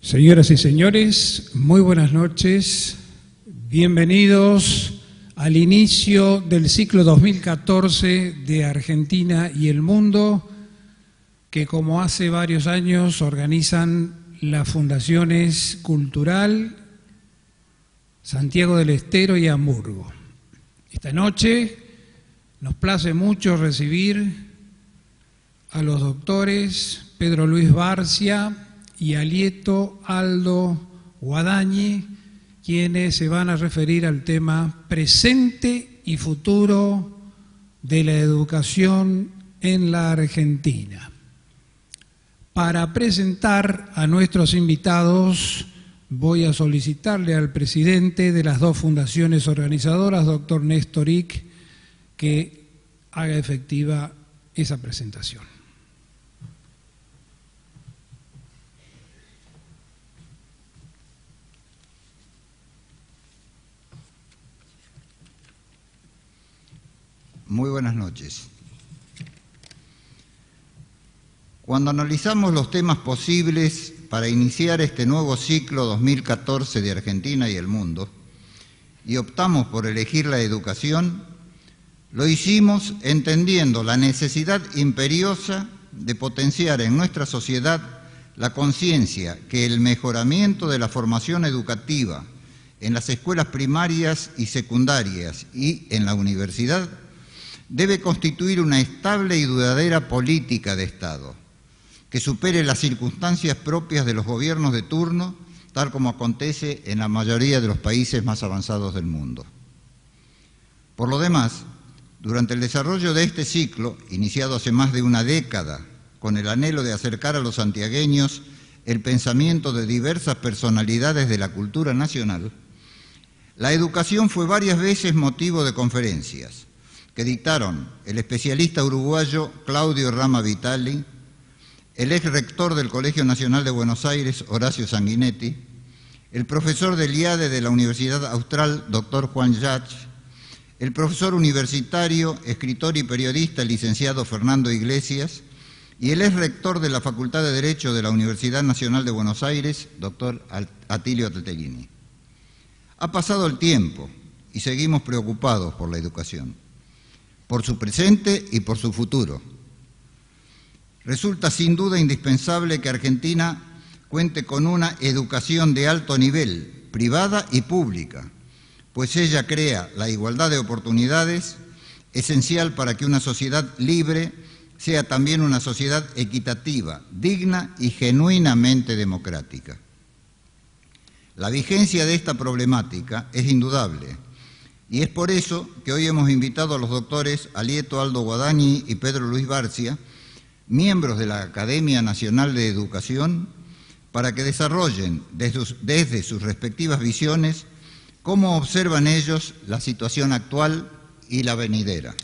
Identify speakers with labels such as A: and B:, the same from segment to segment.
A: Señoras y señores, muy buenas noches. Bienvenidos al inicio del ciclo 2014 de Argentina y el Mundo, que como hace varios años organizan las fundaciones Cultural, Santiago del Estero y Hamburgo. Esta noche nos place mucho recibir a los doctores Pedro Luis Barcia y Alieto Aldo Guadañi, quienes se van a referir al tema presente y futuro de la educación en la Argentina. Para presentar a nuestros invitados, voy a solicitarle al presidente de las dos fundaciones organizadoras, doctor Néstor Ick, que haga efectiva esa presentación.
B: Muy buenas noches. Cuando analizamos los temas posibles para iniciar este nuevo ciclo 2014 de Argentina y el Mundo, y optamos por elegir la educación, lo hicimos entendiendo la necesidad imperiosa de potenciar en nuestra sociedad la conciencia que el mejoramiento de la formación educativa en las escuelas primarias y secundarias y en la universidad debe constituir una estable y duradera política de Estado, que supere las circunstancias propias de los gobiernos de turno, tal como acontece en la mayoría de los países más avanzados del mundo. Por lo demás, durante el desarrollo de este ciclo, iniciado hace más de una década, con el anhelo de acercar a los santiagueños el pensamiento de diversas personalidades de la cultura nacional, la educación fue varias veces motivo de conferencias que dictaron el especialista uruguayo Claudio Rama Vitali, el ex rector del Colegio Nacional de Buenos Aires, Horacio Sanguinetti, el profesor del IADE de la Universidad Austral, doctor Juan Yach, el profesor universitario, escritor y periodista, licenciado Fernando Iglesias, y el ex rector de la Facultad de Derecho de la Universidad Nacional de Buenos Aires, doctor Atilio Altelini. Ha pasado el tiempo y seguimos preocupados por la educación, por su presente y por su futuro. Resulta sin duda indispensable que Argentina cuente con una educación de alto nivel, privada y pública, pues ella crea la igualdad de oportunidades, esencial para que una sociedad libre sea también una sociedad equitativa, digna y genuinamente democrática. La vigencia de esta problemática es indudable, y es por eso que hoy hemos invitado a los doctores Alieto Aldo Guadañi y Pedro Luis Barcia, miembros de la Academia Nacional de Educación, para que desarrollen desde sus respectivas visiones cómo observan ellos la situación actual y la venidera.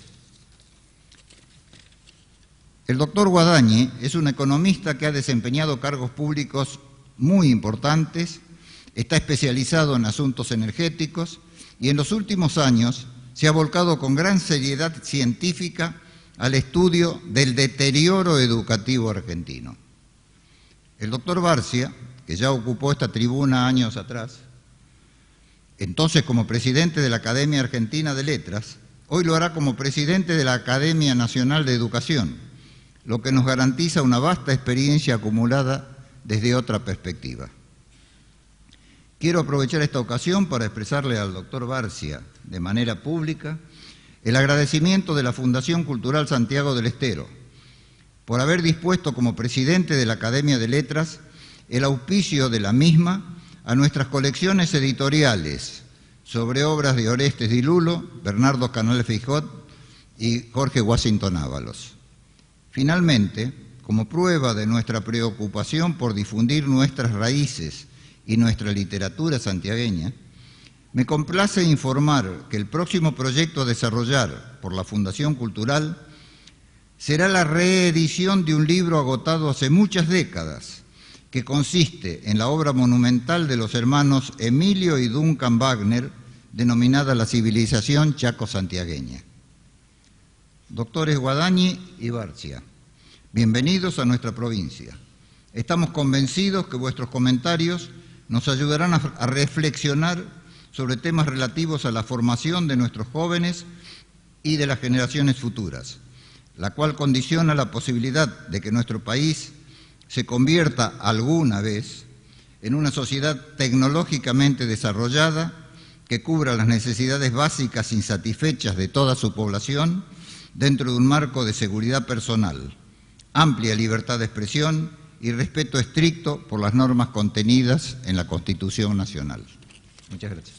B: El doctor Guadañi es un economista que ha desempeñado cargos públicos muy importantes, está especializado en asuntos energéticos y en los últimos años se ha volcado con gran seriedad científica al estudio del deterioro educativo argentino. El doctor Barcia, que ya ocupó esta tribuna años atrás, entonces como presidente de la Academia Argentina de Letras, hoy lo hará como presidente de la Academia Nacional de Educación, lo que nos garantiza una vasta experiencia acumulada desde otra perspectiva. Quiero aprovechar esta ocasión para expresarle al doctor Barcia, de manera pública, el agradecimiento de la Fundación Cultural Santiago del Estero por haber dispuesto como presidente de la Academia de Letras el auspicio de la misma a nuestras colecciones editoriales sobre obras de Orestes Di Lulo, Bernardo Canal Feijó y Jorge Washington Ábalos. Finalmente, como prueba de nuestra preocupación por difundir nuestras raíces y nuestra literatura santiagueña, me complace informar que el próximo proyecto a desarrollar por la Fundación Cultural será la reedición de un libro agotado hace muchas décadas, que consiste en la obra monumental de los hermanos Emilio y Duncan Wagner, denominada La civilización chaco-santiagueña. Doctores Guadañi y Barcia, bienvenidos a nuestra provincia. Estamos convencidos que vuestros comentarios nos ayudarán a reflexionar sobre temas relativos a la formación de nuestros jóvenes y de las generaciones futuras, la cual condiciona la posibilidad de que nuestro país se convierta alguna vez en una sociedad tecnológicamente desarrollada que cubra las necesidades básicas insatisfechas de toda su población dentro de un marco de seguridad personal, amplia libertad de expresión y respeto estricto por las normas contenidas en la Constitución Nacional. Muchas gracias.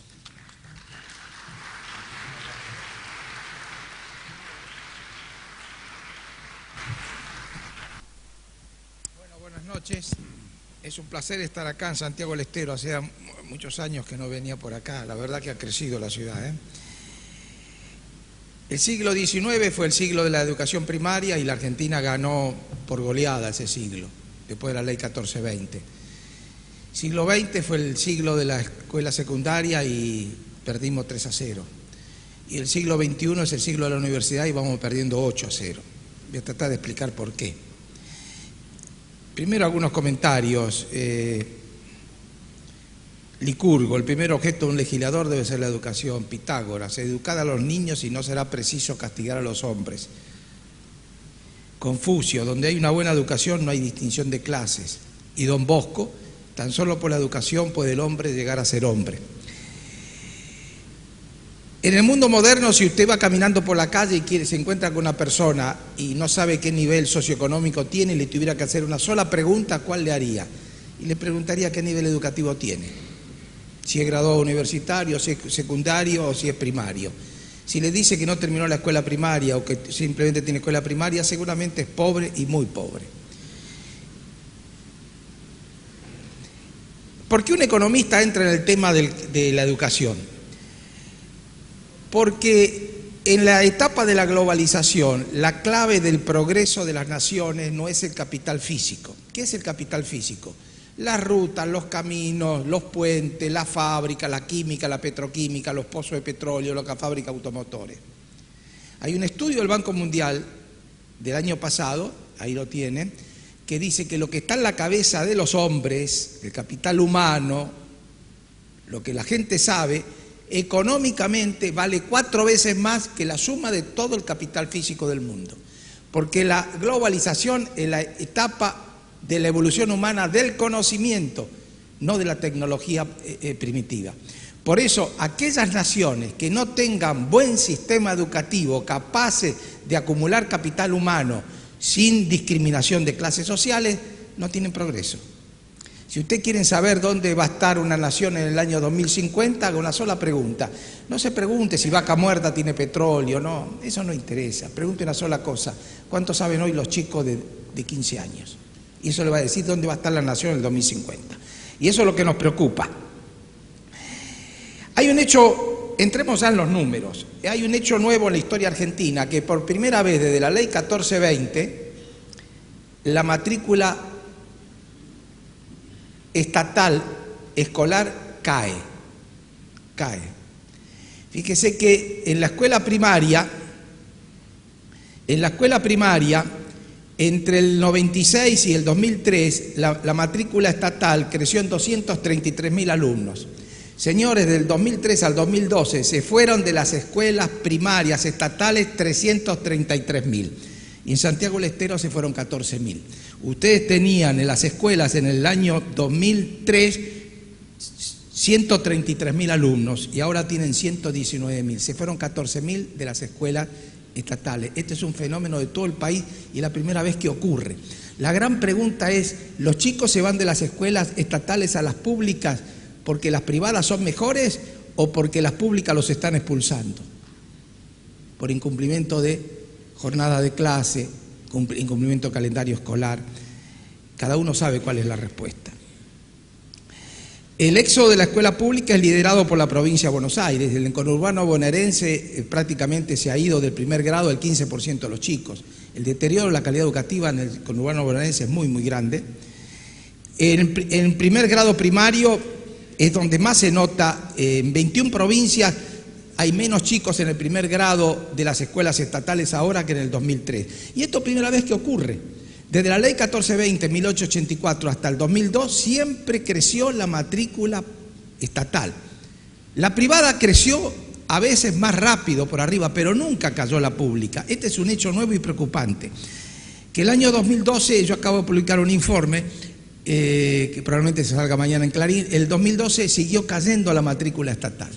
C: Bueno, buenas noches. Es un placer estar acá en Santiago del Estero. Hacía muchos años que no venía por acá. La verdad que ha crecido la ciudad, ¿eh? El siglo XIX fue el siglo de la educación primaria y la Argentina ganó por goleada ese siglo, después de la ley 1420. El siglo XX fue el siglo de la escuela secundaria y perdimos 3-0. Y el siglo XXI es el siglo de la universidad y vamos perdiendo 8-0. Voy a tratar de explicar por qué. Primero algunos comentarios. Licurgo, el primer objeto de un legislador debe ser la educación. Pitágoras, educad a los niños y no será preciso castigar a los hombres. Confucio, donde hay una buena educación no hay distinción de clases. Y Don Bosco, tan solo por la educación puede el hombre llegar a ser hombre. En el mundo moderno, si usted va caminando por la calle y se encuentra con una persona y no sabe qué nivel socioeconómico tiene y le tuviera que hacer una sola pregunta, ¿cuál le haría? Y le preguntaría qué nivel educativo tiene. Si es graduado universitario, si es secundario o si es primario. Si le dice que no terminó la escuela primaria o que simplemente tiene escuela primaria, seguramente es pobre y muy pobre. ¿Por qué un economista entra en el tema de la educación? Porque en la etapa de la globalización, la clave del progreso de las naciones no es el capital físico. ¿Qué es el capital físico? Las rutas, los caminos, los puentes, la fábrica, la química, la petroquímica, los pozos de petróleo, la fábrica de automotores. Hay un estudio del Banco Mundial del año pasado, ahí lo tienen, que dice que lo que está en la cabeza de los hombres, el capital humano, lo que la gente sabe, económicamente vale 4 veces más que la suma de todo el capital físico del mundo. Porque la globalización es la etapa de la evolución humana del conocimiento, no de la tecnología primitiva. Por eso, aquellas naciones que no tengan buen sistema educativo, capaces de acumular capital humano sin discriminación de clases sociales, no tienen progreso. Si ustedes quieren saber dónde va a estar una nación en el año 2050, haga una sola pregunta. No se pregunte si Vaca Muerta tiene petróleo, no, eso no interesa. Pregunte una sola cosa: ¿cuánto saben hoy los chicos de 15 años? Y eso le va a decir dónde va a estar la nación en el 2050. Y eso es lo que nos preocupa. Hay un hecho, entremos ya en los números, hay un hecho nuevo en la historia argentina, que por primera vez desde la ley 1420, la matrícula estatal escolar cae. Fíjese que en la escuela primaria, entre el 96 y el 2003, la matrícula estatal creció en 233.000 alumnos. Señores, del 2003 al 2012 se fueron de las escuelas primarias estatales 333.000 y en Santiago del Estero se fueron 14.000. Ustedes tenían en las escuelas en el año 2003 133.000 alumnos y ahora tienen 119.000. Se fueron 14.000 de las escuelas estatales. Este es un fenómeno de todo el país y es la primera vez que ocurre. La gran pregunta es, ¿los chicos se van de las escuelas estatales a las públicas porque las privadas son mejores o porque las públicas los están expulsando? Por incumplimiento de jornada de clase, incumplimiento de calendario escolar. Cada uno sabe cuál es la respuesta. El éxodo de la escuela pública es liderado por la provincia de Buenos Aires. El conurbano bonaerense prácticamente se ha ido del primer grado el 15% de los chicos. El deterioro de la calidad educativa en el conurbano bonaerense es muy, muy grande. En primer grado primario es donde más se nota. En 21 provincias hay menos chicos en el primer grado de las escuelas estatales ahora que en el 2003. Y esto es primera vez que ocurre. Desde la ley 1420, 1884 hasta el 2002, siempre creció la matrícula estatal. La privada creció a veces más rápido por arriba, pero nunca cayó la pública. Este es un hecho nuevo y preocupante. Que el año 2012, yo acabo de publicar un informe, que probablemente se salga mañana en Clarín, el 2012 siguió cayendo la matrícula estatal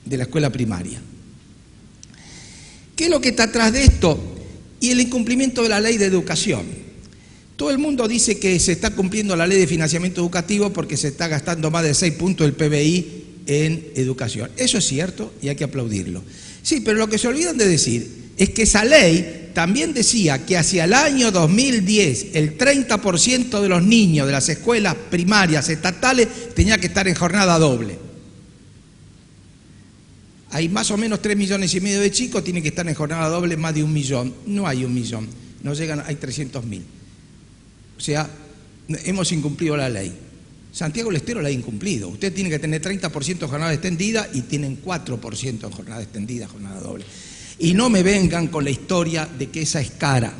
C: de la escuela primaria. ¿Qué es lo que está atrás de esto? Y el incumplimiento de la ley de educación. Todo el mundo dice que se está cumpliendo la ley de financiamiento educativo porque se está gastando más de 6 puntos del PBI en educación. Eso es cierto y hay que aplaudirlo. Sí, pero lo que se olvidan de decir es que esa ley también decía que hacia el año 2010 el 30% de los niños de las escuelas primarias estatales tenía que estar en jornada doble. Hay más o menos 3,5 millones de chicos, tienen que estar en jornada doble más de 1 millón. No hay 1 millón, no llegan, hay 300.000. O sea, hemos incumplido la ley. Santiago del Estero la ha incumplido. Usted tiene que tener 30% de jornada extendida y tienen 4% de jornada extendida, jornada doble. Y no me vengan con la historia de que esa es cara.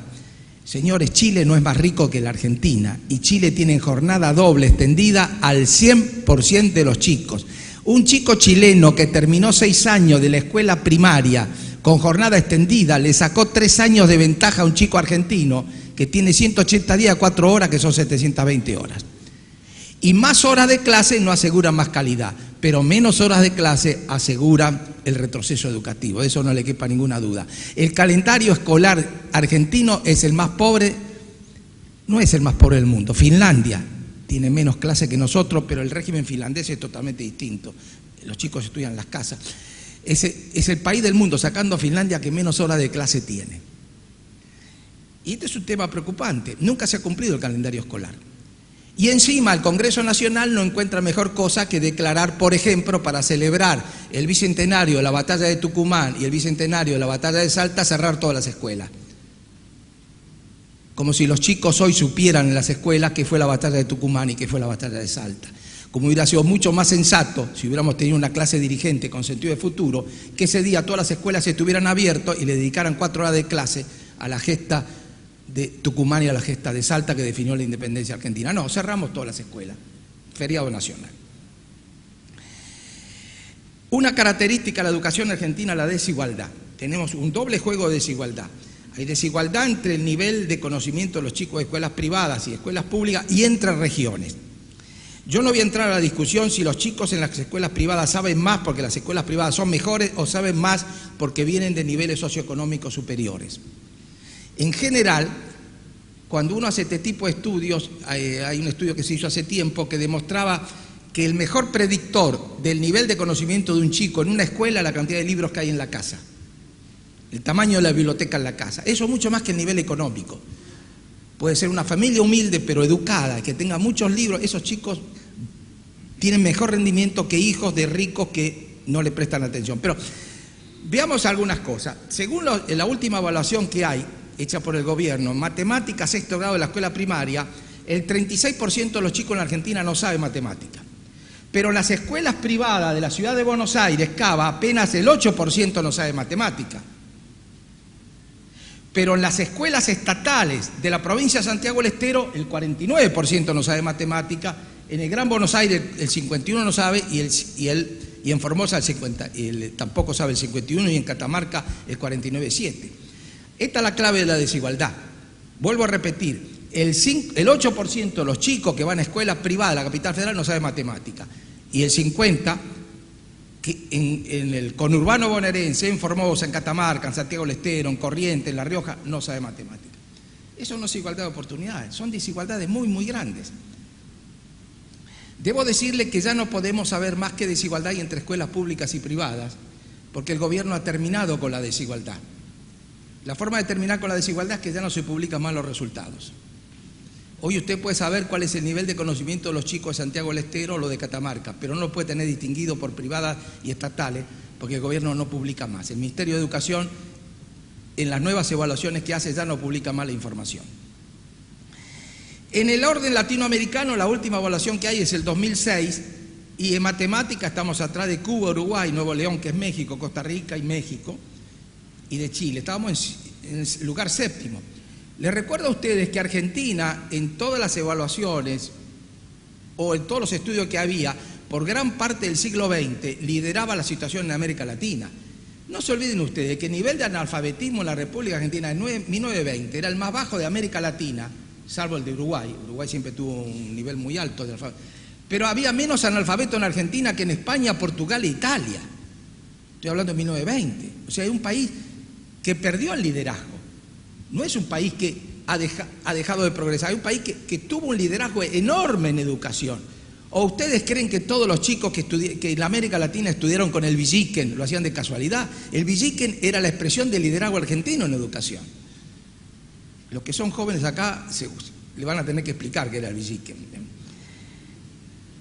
C: Señores, Chile no es más rico que la Argentina y Chile tiene jornada doble extendida al 100% de los chicos. Un chico chileno que terminó 6 años de la escuela primaria con jornada extendida le sacó 3 años de ventaja a un chico argentino que tiene 180 días, 4 horas, que son 720 horas. Y más horas de clase no aseguran más calidad, pero menos horas de clase aseguran el retroceso educativo, de eso no le quepa ninguna duda. El calendario escolar argentino es el más pobre, no es el más pobre del mundo. Finlandia tiene menos clase que nosotros, pero el régimen finlandés es totalmente distinto. Los chicos estudian en las casas. Es el país del mundo, sacando a Finlandia, que menos horas de clase tiene. Y este es un tema preocupante. Nunca se ha cumplido el calendario escolar. Y encima el Congreso Nacional no encuentra mejor cosa que declarar, por ejemplo, para celebrar el bicentenario de la batalla de Tucumán y el bicentenario de la batalla de Salta, cerrar todas las escuelas. Como si los chicos hoy supieran en las escuelas qué fue la batalla de Tucumán y qué fue la batalla de Salta. Como hubiera sido mucho más sensato si hubiéramos tenido una clase dirigente con sentido de futuro, que ese día todas las escuelas estuvieran abiertas y le dedicaran 4 horas de clase a la gesta de Tucumán y a la gesta de Salta que definió la independencia argentina. No, cerramos todas las escuelas, feriado nacional. Una característica de la educación argentina es la desigualdad. Tenemos un doble juego de desigualdad. Hay desigualdad entre el nivel de conocimiento de los chicos de escuelas privadas y escuelas públicas y entre regiones. Yo no voy a entrar a la discusión si los chicos en las escuelas privadas saben más porque las escuelas privadas son mejores o saben más porque vienen de niveles socioeconómicos superiores. En general, cuando uno hace este tipo de estudios, hay un estudio que se hizo hace tiempo que demostraba que el mejor predictor del nivel de conocimiento de un chico en una escuela es la cantidad de libros que hay en la casa, el tamaño de la biblioteca en la casa. Eso mucho más que el nivel económico. Puede ser una familia humilde pero educada, que tenga muchos libros. Esos chicos tienen mejor rendimiento que hijos de ricos que no le prestan atención. Pero veamos algunas cosas. Según la última evaluación que hay, hecha por el gobierno, matemáticas 6º grado de la escuela primaria, el 36% de los chicos en la Argentina no saben matemática. Pero en las escuelas privadas de la ciudad de Buenos Aires, Cava, apenas el 8% no sabe matemática. Pero en las escuelas estatales de la provincia de Santiago del Estero, el 49% no sabe matemática. En el Gran Buenos Aires el 51% no sabe y en Formosa tampoco sabe el 51% y en Catamarca el 49,7%. Esta es la clave de la desigualdad. Vuelvo a repetir, el 8% de los chicos que van a escuelas privadas de la capital federal no sabe matemática y el 50% que en el conurbano bonaerense, en Formosa, en Catamarca, en Santiago del Estero, en Corrientes, en La Rioja, no sabe matemática. Eso no es igualdad de oportunidades, son desigualdades muy, muy grandes. Debo decirle que ya no podemos saber más que desigualdad hay entre escuelas públicas y privadas, porque el gobierno ha terminado con la desigualdad. La forma de terminar con la desigualdad es que ya no se publican más los resultados. Hoy usted puede saber cuál es el nivel de conocimiento de los chicos de Santiago del Estero o lo de Catamarca, pero no lo puede tener distinguido por privadas y estatales porque el gobierno no publica más. El Ministerio de Educación, en las nuevas evaluaciones que hace, ya no publica más la información. En el orden latinoamericano, la última evaluación que hay es el 2006 y en matemática estamos atrás de Cuba, Uruguay, Nuevo León, que es México, Costa Rica y México, y de Chile. Estábamos en el lugar 7º. Les recuerdo a ustedes que Argentina, en todas las evaluaciones o en todos los estudios que había, por gran parte del siglo XX, lideraba la situación en América Latina. No se olviden ustedes que el nivel de analfabetismo en la República Argentina en 1920 era el más bajo de América Latina, salvo el de Uruguay. Uruguay siempre tuvo un nivel muy alto de analfabetismo. Pero había menos analfabetos en Argentina que en España, Portugal e Italia. Estoy hablando de 1920. O sea, es un país que perdió el liderazgo. No es un país que ha dejado de progresar, es un país que tuvo un liderazgo enorme en educación. ¿O ustedes creen que todos los chicos que en América Latina estudiaron con el Villiquen lo hacían de casualidad? El Villiquen era la expresión del liderazgo argentino en educación. Los que son jóvenes acá le van a tener que explicar qué era el Villiquen.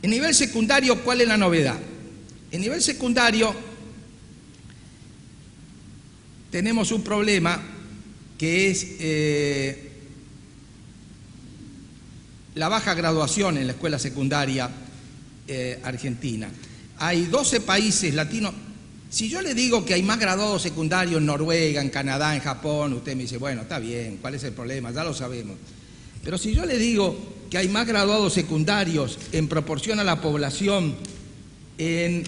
C: En nivel secundario, ¿cuál es la novedad? En nivel secundario tenemos un problema que es la baja graduación en la escuela secundaria argentina. Hay 12 países latinos. Si yo le digo que hay más graduados secundarios en Noruega, en Canadá, en Japón, usted me dice, bueno, está bien, ¿cuál es el problema? Ya lo sabemos. Pero si yo le digo que hay más graduados secundarios en proporción a la población en...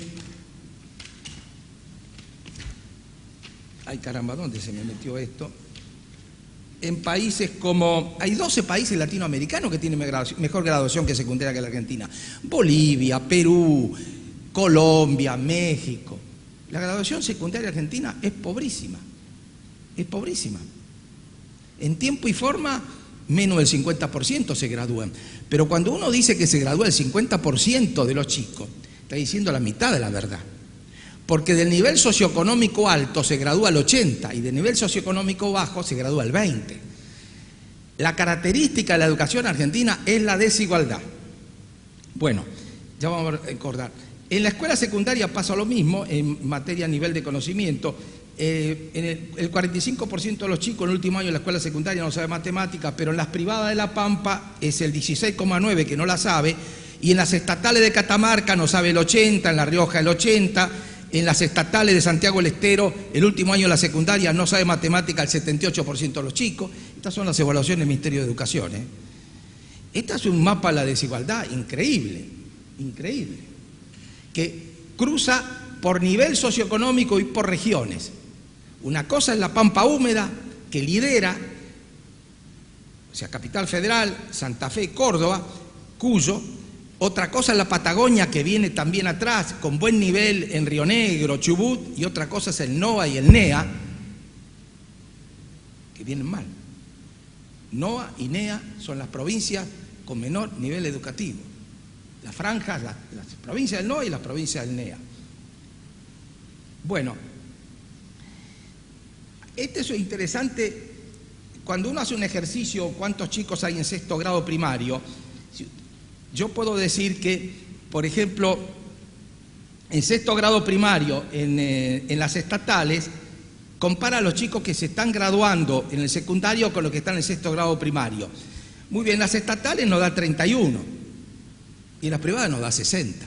C: Ay, caramba, ¿dónde se me metió esto? En países como... Hay 12 países latinoamericanos que tienen mejor graduación que secundaria que la Argentina. Bolivia, Perú, Colombia, México. La graduación secundaria argentina es pobrísima. Es pobrísima. En tiempo y forma, menos del 50% se gradúan. Pero cuando uno dice que se gradúa el 50% de los chicos, está diciendo la mitad de la verdad. Porque del nivel socioeconómico alto se gradúa el 80% y del nivel socioeconómico bajo se gradúa el 20%. La característica de la educación argentina es la desigualdad. Bueno, ya vamos a recordar. En la escuela secundaria pasa lo mismo en materia a nivel de conocimiento. El 45% de los chicos en el último año de la escuela secundaria no sabe matemáticas, pero en las privadas de La Pampa es el 16,9% que no la sabe, y en las estatales de Catamarca no sabe el 80%, en La Rioja el 80%, en las estatales de Santiago del Estero, el último año de la secundaria no sabe matemática el 78% de los chicos. Estas son las evaluaciones del Ministerio de Educación. Este es un mapa de la desigualdad increíble, increíble, que cruza por nivel socioeconómico y por regiones. Una cosa es la Pampa húmeda, que lidera, o sea, Capital Federal, Santa Fe, Córdoba, Cuyo. Otra cosa es la Patagonia, que viene también atrás, con buen nivel en Río Negro, Chubut, y otra cosa es el NOA y el NEA, que vienen mal. NOA y NEA son las provincias con menor nivel educativo. Las franjas, las provincias del NOA y las provincias del NEA. Bueno, esto es interesante. Cuando uno hace un ejercicio, cuántos chicos hay en sexto grado primario, yo puedo decir que, por ejemplo, en sexto grado primario, en las estatales, compara a los chicos que se están graduando en el secundario con los que están en sexto grado primario. Muy bien, las estatales nos da 31 y las privadas nos da 60.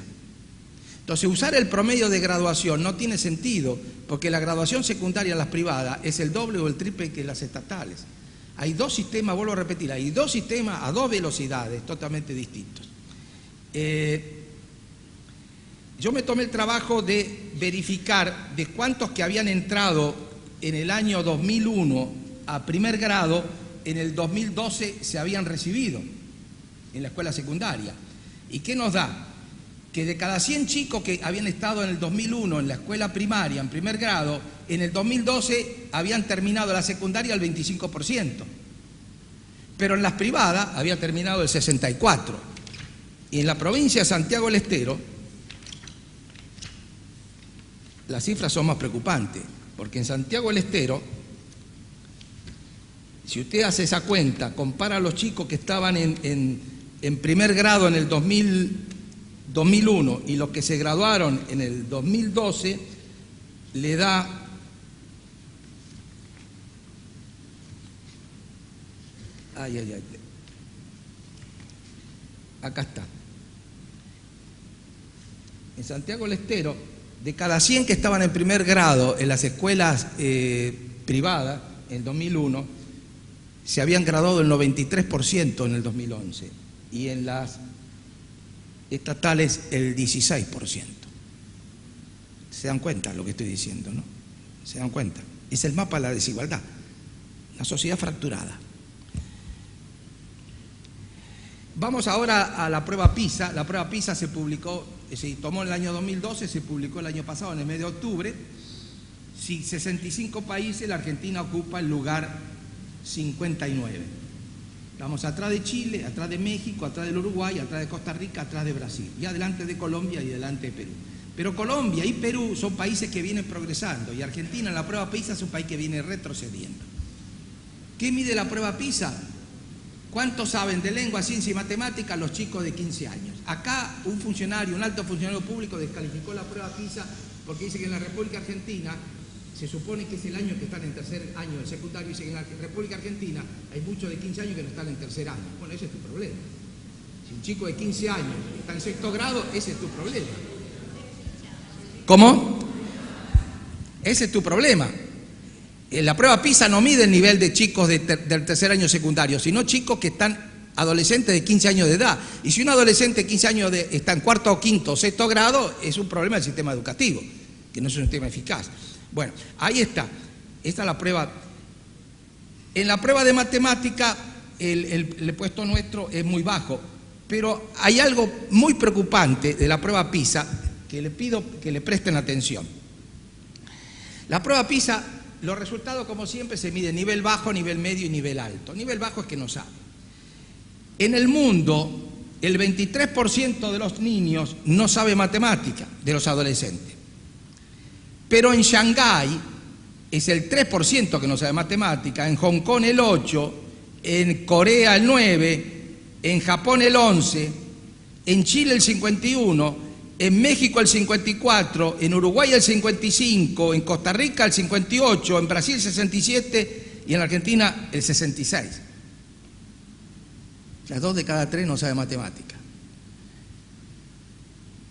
C: Entonces, usar el promedio de graduación no tiene sentido, porque la graduación secundaria en las privadas es el doble o el triple que en las estatales. Hay dos sistemas, vuelvo a repetir, hay dos sistemas a dos velocidades totalmente distintos. Yo me tomé el trabajo de verificar de cuántos que habían entrado en el año 2001 a primer grado, en el 2012 se habían recibido en la escuela secundaria. ¿Y qué nos da? Que de cada 100 chicos que habían estado en el 2001 en la escuela primaria, en primer grado, en el 2012 habían terminado la secundaria el 25%. Pero en las privadas había terminado el 64%. Y en la provincia de Santiago del Estero, las cifras son más preocupantes, porque en Santiago del Estero, si usted hace esa cuenta, compara a los chicos que estaban en primer grado en el 2001 y los que se graduaron en el 2012, le da acá está. En Santiago del Estero, de cada 100 que estaban en primer grado en las escuelas privadas en 2001, se habían graduado el 93% en el 2011 y en las estatales el 16%. ¿Se dan cuenta lo que estoy diciendo, no? ¿Se dan cuenta? Es el mapa de la desigualdad, una sociedad fracturada. Vamos ahora a la prueba PISA. La prueba PISA se publicó, se tomó en el año 2012, se publicó el año pasado, en el mes de octubre. 65 países, la Argentina ocupa el lugar 59. Estamos atrás de Chile, atrás de México, atrás del Uruguay, atrás de Costa Rica, atrás de Brasil, y adelante de Colombia y adelante de Perú. Pero Colombia y Perú son países que vienen progresando, y Argentina en la prueba PISA es un país que viene retrocediendo. ¿Qué mide la prueba PISA? ¿Cuánto saben de lengua, ciencia y matemática los chicos de 15 años? Acá un funcionario, un alto funcionario público descalificó la prueba PISA porque dice que en la República Argentina se supone que es el año que están en tercer año del secundario, y dice que en la República Argentina hay muchos de 15 años que no están en tercer año. Bueno, ese es tu problema. Si un chico de 15 años está en sexto grado, ese es tu problema. ¿Cómo? Ese es tu problema. La prueba PISA no mide el nivel de chicos del tercer año secundario, sino chicos que están adolescentes de 15 años de edad. Y si un adolescente de 15 años está en cuarto o quinto o sexto grado, es un problema del sistema educativo, que no es un sistema eficaz. Bueno, ahí está. Esta es la prueba. En la prueba de matemática, el puesto nuestro es muy bajo, pero hay algo muy preocupante de la prueba PISA que le pido que le presten atención. La prueba PISA, los resultados, como siempre, se miden nivel bajo, nivel medio y nivel alto. Nivel bajo es que no sabe. En el mundo, el 23% de los niños no sabe matemática, de los adolescentes. Pero en Shanghái es el 3% que no sabe matemática, en Hong Kong el 8%, en Corea el 9%, en Japón el 11%, en Chile el 51%, en México el 54%, en Uruguay el 55%, en Costa Rica el 58%, en Brasil el 67% y en Argentina el 66%. O sea, 2 de cada 3 no sabe matemática.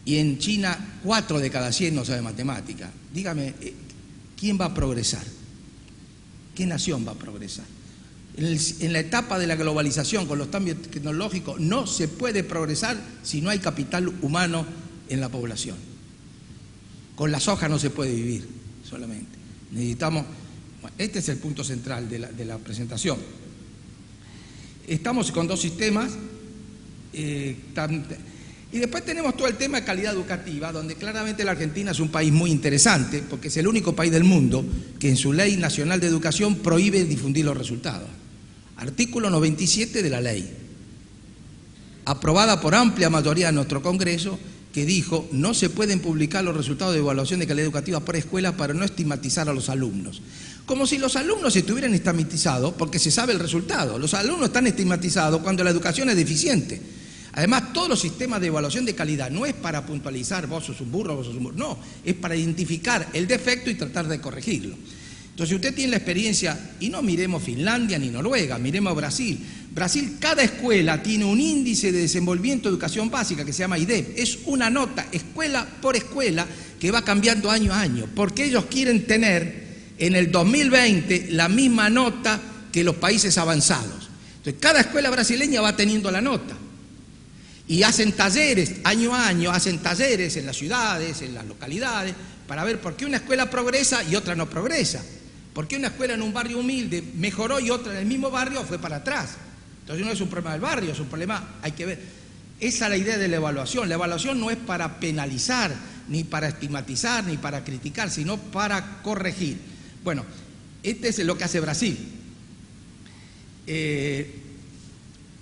C: Y en China 4 de cada 100 no sabe matemática. Dígame, ¿quién va a progresar? ¿Qué nación va a progresar? En la etapa de la globalización, con los cambios tecnológicos, no se puede progresar si no hay capital humano en la población. Con la soja no se puede vivir solamente. Necesitamos, bueno, este es el punto central de la presentación. Estamos con 2 sistemas, y después tenemos todo el tema de calidad educativa, donde claramente la Argentina es un país muy interesante, porque es el único país del mundo que en su Ley Nacional de Educación prohíbe difundir los resultados. Artículo 97 de la ley, aprobada por amplia mayoría de nuestro Congreso, que dijo: no se pueden publicar los resultados de evaluación de calidad educativa por escuela para no estigmatizar a los alumnos. Como si los alumnos estuvieran estigmatizados porque se sabe el resultado. Los alumnos están estigmatizados cuando la educación es deficiente. Además, todos los sistemas de evaluación de calidad no es para puntualizar vos sos un burro, vos sos un burro, no, es para identificar el defecto y tratar de corregirlo. Entonces, si usted tiene la experiencia, y no miremos Finlandia ni Noruega, miremos Brasil. Brasil, cada escuela tiene un índice de desenvolvimiento de educación básica que se llama IDEB. Es una nota, escuela por escuela, que va cambiando año a año, porque ellos quieren tener en el 2020 la misma nota que los países avanzados. Entonces, cada escuela brasileña va teniendo la nota. Y hacen talleres, año a año, hacen talleres en las ciudades, en las localidades, para ver por qué una escuela progresa y otra no progresa. ¿Por qué una escuela en un barrio humilde mejoró y otra en el mismo barrio fue para atrás? Entonces no es un problema del barrio, es un problema, hay que ver. Esa es la idea de la evaluación. La evaluación no es para penalizar, ni para estigmatizar, ni para criticar, sino para corregir. Bueno, este es lo que hace Brasil.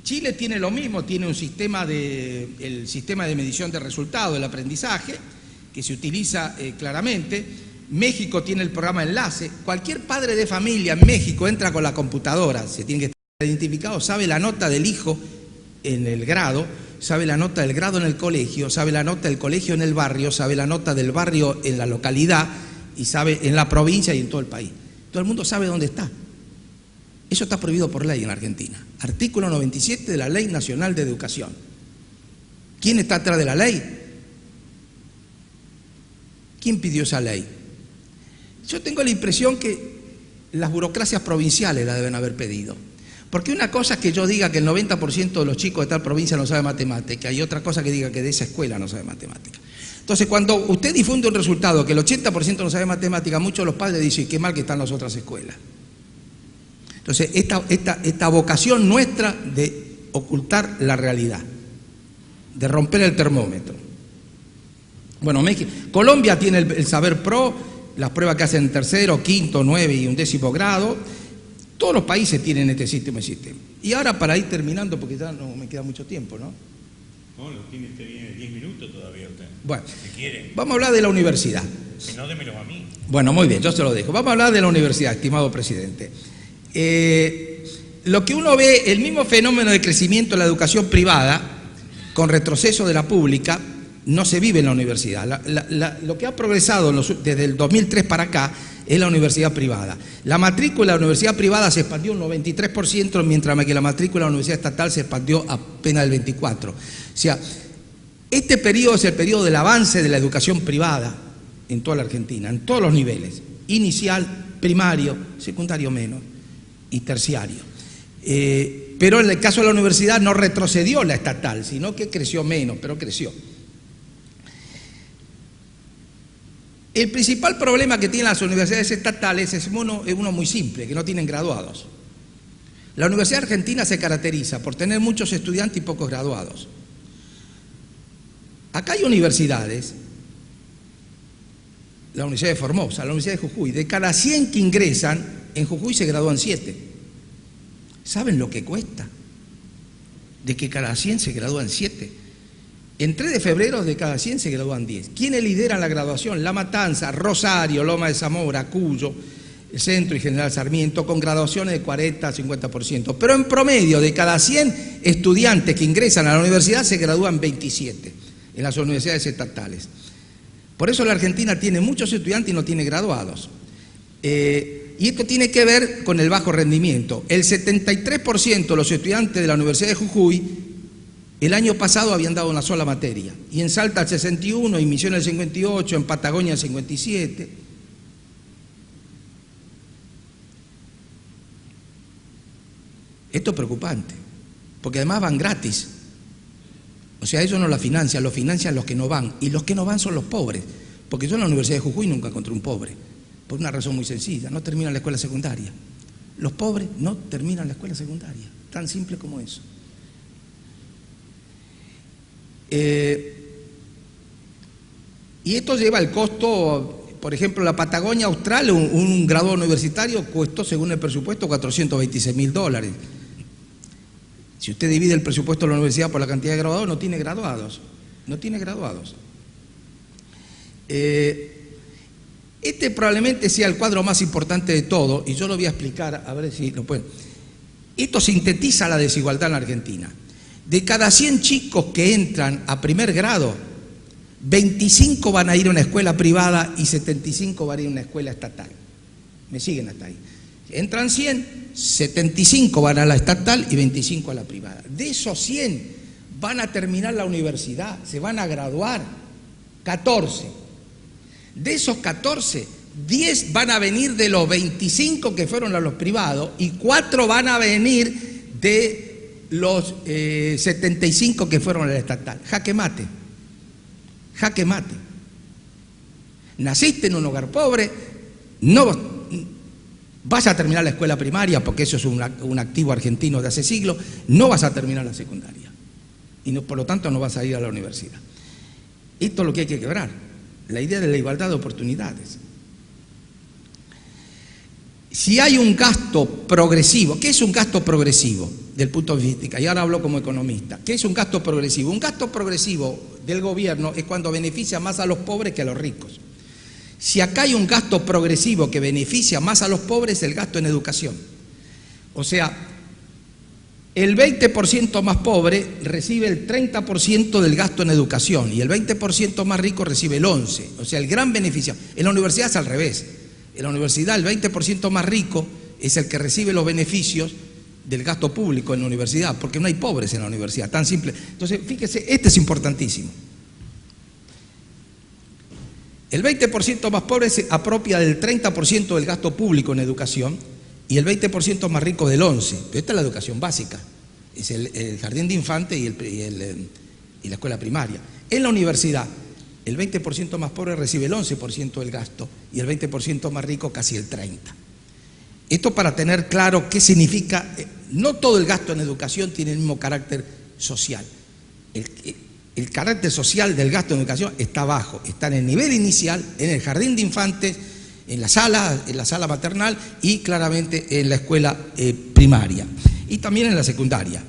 C: Chile tiene lo mismo, tiene un sistema el sistema de medición de resultados del aprendizaje, que se utiliza claramente. México tiene el programa Enlace. Cualquier padre de familia en México entra con la computadora, se tiene que estar identificado, sabe la nota del hijo en el grado, sabe la nota del grado en el colegio, sabe la nota del colegio en el barrio, sabe la nota del barrio en la localidad y sabe en la provincia y en todo el país. Todo el mundo sabe dónde está. Eso está prohibido por ley en Argentina. Artículo 97 de la Ley Nacional de Educación. ¿Quién está atrás de la ley? ¿Quién pidió esa ley? Yo tengo la impresión que las burocracias provinciales la deben haber pedido. Porque una cosa es que yo diga que el 90% de los chicos de tal provincia no sabe matemática y otra cosa que diga que de esa escuela no sabe matemática. Entonces, cuando usted difunde un resultado que el 80% no sabe matemática, muchos de los padres dicen, qué mal que están las otras escuelas. Entonces, esta vocación nuestra de ocultar la realidad, de romper el termómetro. Bueno, Colombia tiene el Saber Pro, las pruebas que hacen en tercero, quinto, 9 y 11º grado. Todos los países tienen este sistema. Y ahora, para ir terminando, porque ya no me queda mucho tiempo, ¿no?
D: No, lo tiene usted bien, 10 minutos todavía usted.
C: Bueno,
D: si quiere.
C: Vamos a hablar de la universidad.
D: Si no, démelos a mí.
C: Bueno, muy bien, yo se lo dejo. Vamos a hablar de la universidad, estimado presidente. Lo que uno ve, el mismo fenómeno de crecimiento de la educación privada, con retroceso de la pública, no se vive en la universidad. Lo que ha progresado desde el 2003 para acá es la universidad privada. La matrícula de la universidad privada se expandió un 93%, mientras que la matrícula de la universidad estatal se expandió apenas el 24%. O sea, este periodo es el periodo del avance de la educación privada en toda la Argentina, en todos los niveles, inicial, primario, secundario menos y terciario. Pero en el caso de la universidad no retrocedió la estatal, sino que creció menos, pero creció. El principal problema que tienen las universidades estatales es uno muy simple, que no tienen graduados. La Universidad Argentina se caracteriza por tener muchos estudiantes y pocos graduados. Acá hay universidades, la Universidad de Formosa, la Universidad de Jujuy, de cada 100 que ingresan, en Jujuy se gradúan 7. ¿Saben lo que cuesta? De que cada 100 se gradúan 7. En 3 de febrero de cada 100 se gradúan 10. ¿Quiénes lideran la graduación? La Matanza, Rosario, Loma de Zamora, Cuyo, el Centro y General Sarmiento, con graduaciones de 40 a 50%. Pero en promedio, de cada 100 estudiantes que ingresan a la universidad, se gradúan 27 en las universidades estatales. Por eso la Argentina tiene muchos estudiantes y no tiene graduados. Y esto tiene que ver con el bajo rendimiento. El 73% de los estudiantes de la Universidad de Jujuy el año pasado habían dado una sola materia. Y en Salta el 61, en Misiones el 58, en Patagonia el 57. Esto es preocupante, porque además van gratis. O sea, ellos no la financian, lo financian los que no van. Y los que no van son los pobres. Porque yo en la Universidad de Jujuy nunca encontré un pobre. Por una razón muy sencilla, no terminan la escuela secundaria. Los pobres no terminan la escuela secundaria. Tan simple como eso. Y esto lleva el costo, por ejemplo, la Patagonia Austral, un graduado universitario costó, según el presupuesto, $426.000. Si usted divide el presupuesto de la universidad por la cantidad de graduados, no tiene graduados. No tiene graduados. Este probablemente sea el cuadro más importante de todo, y yo lo voy a explicar, a ver si lo pueden. Esto sintetiza la desigualdad en la Argentina. De cada 100 chicos que entran a primer grado, 25 van a ir a una escuela privada y 75 van a ir a una escuela estatal. ¿Me siguen hasta ahí? Entran 100, 75 van a la estatal y 25 a la privada. De esos 100 van a terminar la universidad, se van a graduar 14. De esos 14, 10 van a venir de los 25 que fueron a los privados y 4 van a venir de los 75 que fueron a la estatal. Jaque mate. Jaque mate. Naciste en un hogar pobre, no vas a terminar la escuela primaria, porque eso es un activo argentino de hace siglos, no vas a terminar la secundaria. Y no, por lo tanto no vas a ir a la universidad. Esto es lo que hay que quebrar. La idea de la igualdad de oportunidades. Si hay un gasto progresivo, ¿qué es un gasto progresivo del punto de vista? Y ahora hablo como economista. ¿Qué es un gasto progresivo? Un gasto progresivo del gobierno es cuando beneficia más a los pobres que a los ricos. Si acá hay un gasto progresivo que beneficia más a los pobres, es el gasto en educación. O sea, el 20% más pobre recibe el 30% del gasto en educación y el 20% más rico recibe el 11%. O sea, el gran beneficio. En la universidad es al revés. En la universidad el 20% más rico es el que recibe los beneficios del gasto público en la universidad, porque no hay pobres en la universidad, tan simple. Entonces, fíjese, este es importantísimo. El 20% más pobre se apropia del 30% del gasto público en educación y el 20% más rico del 11%. Pero esta es la educación básica, es el jardín de infantes y la escuela primaria. En la universidad, el 20% más pobre recibe el 11% del gasto y el 20% más rico casi el 30%. Esto para tener claro qué significa. No todo el gasto en educación tiene el mismo carácter social. El carácter social del gasto en educación está bajo, está en el nivel inicial, en el jardín de infantes, en la sala maternal y claramente en la escuela primaria y también en la secundaria.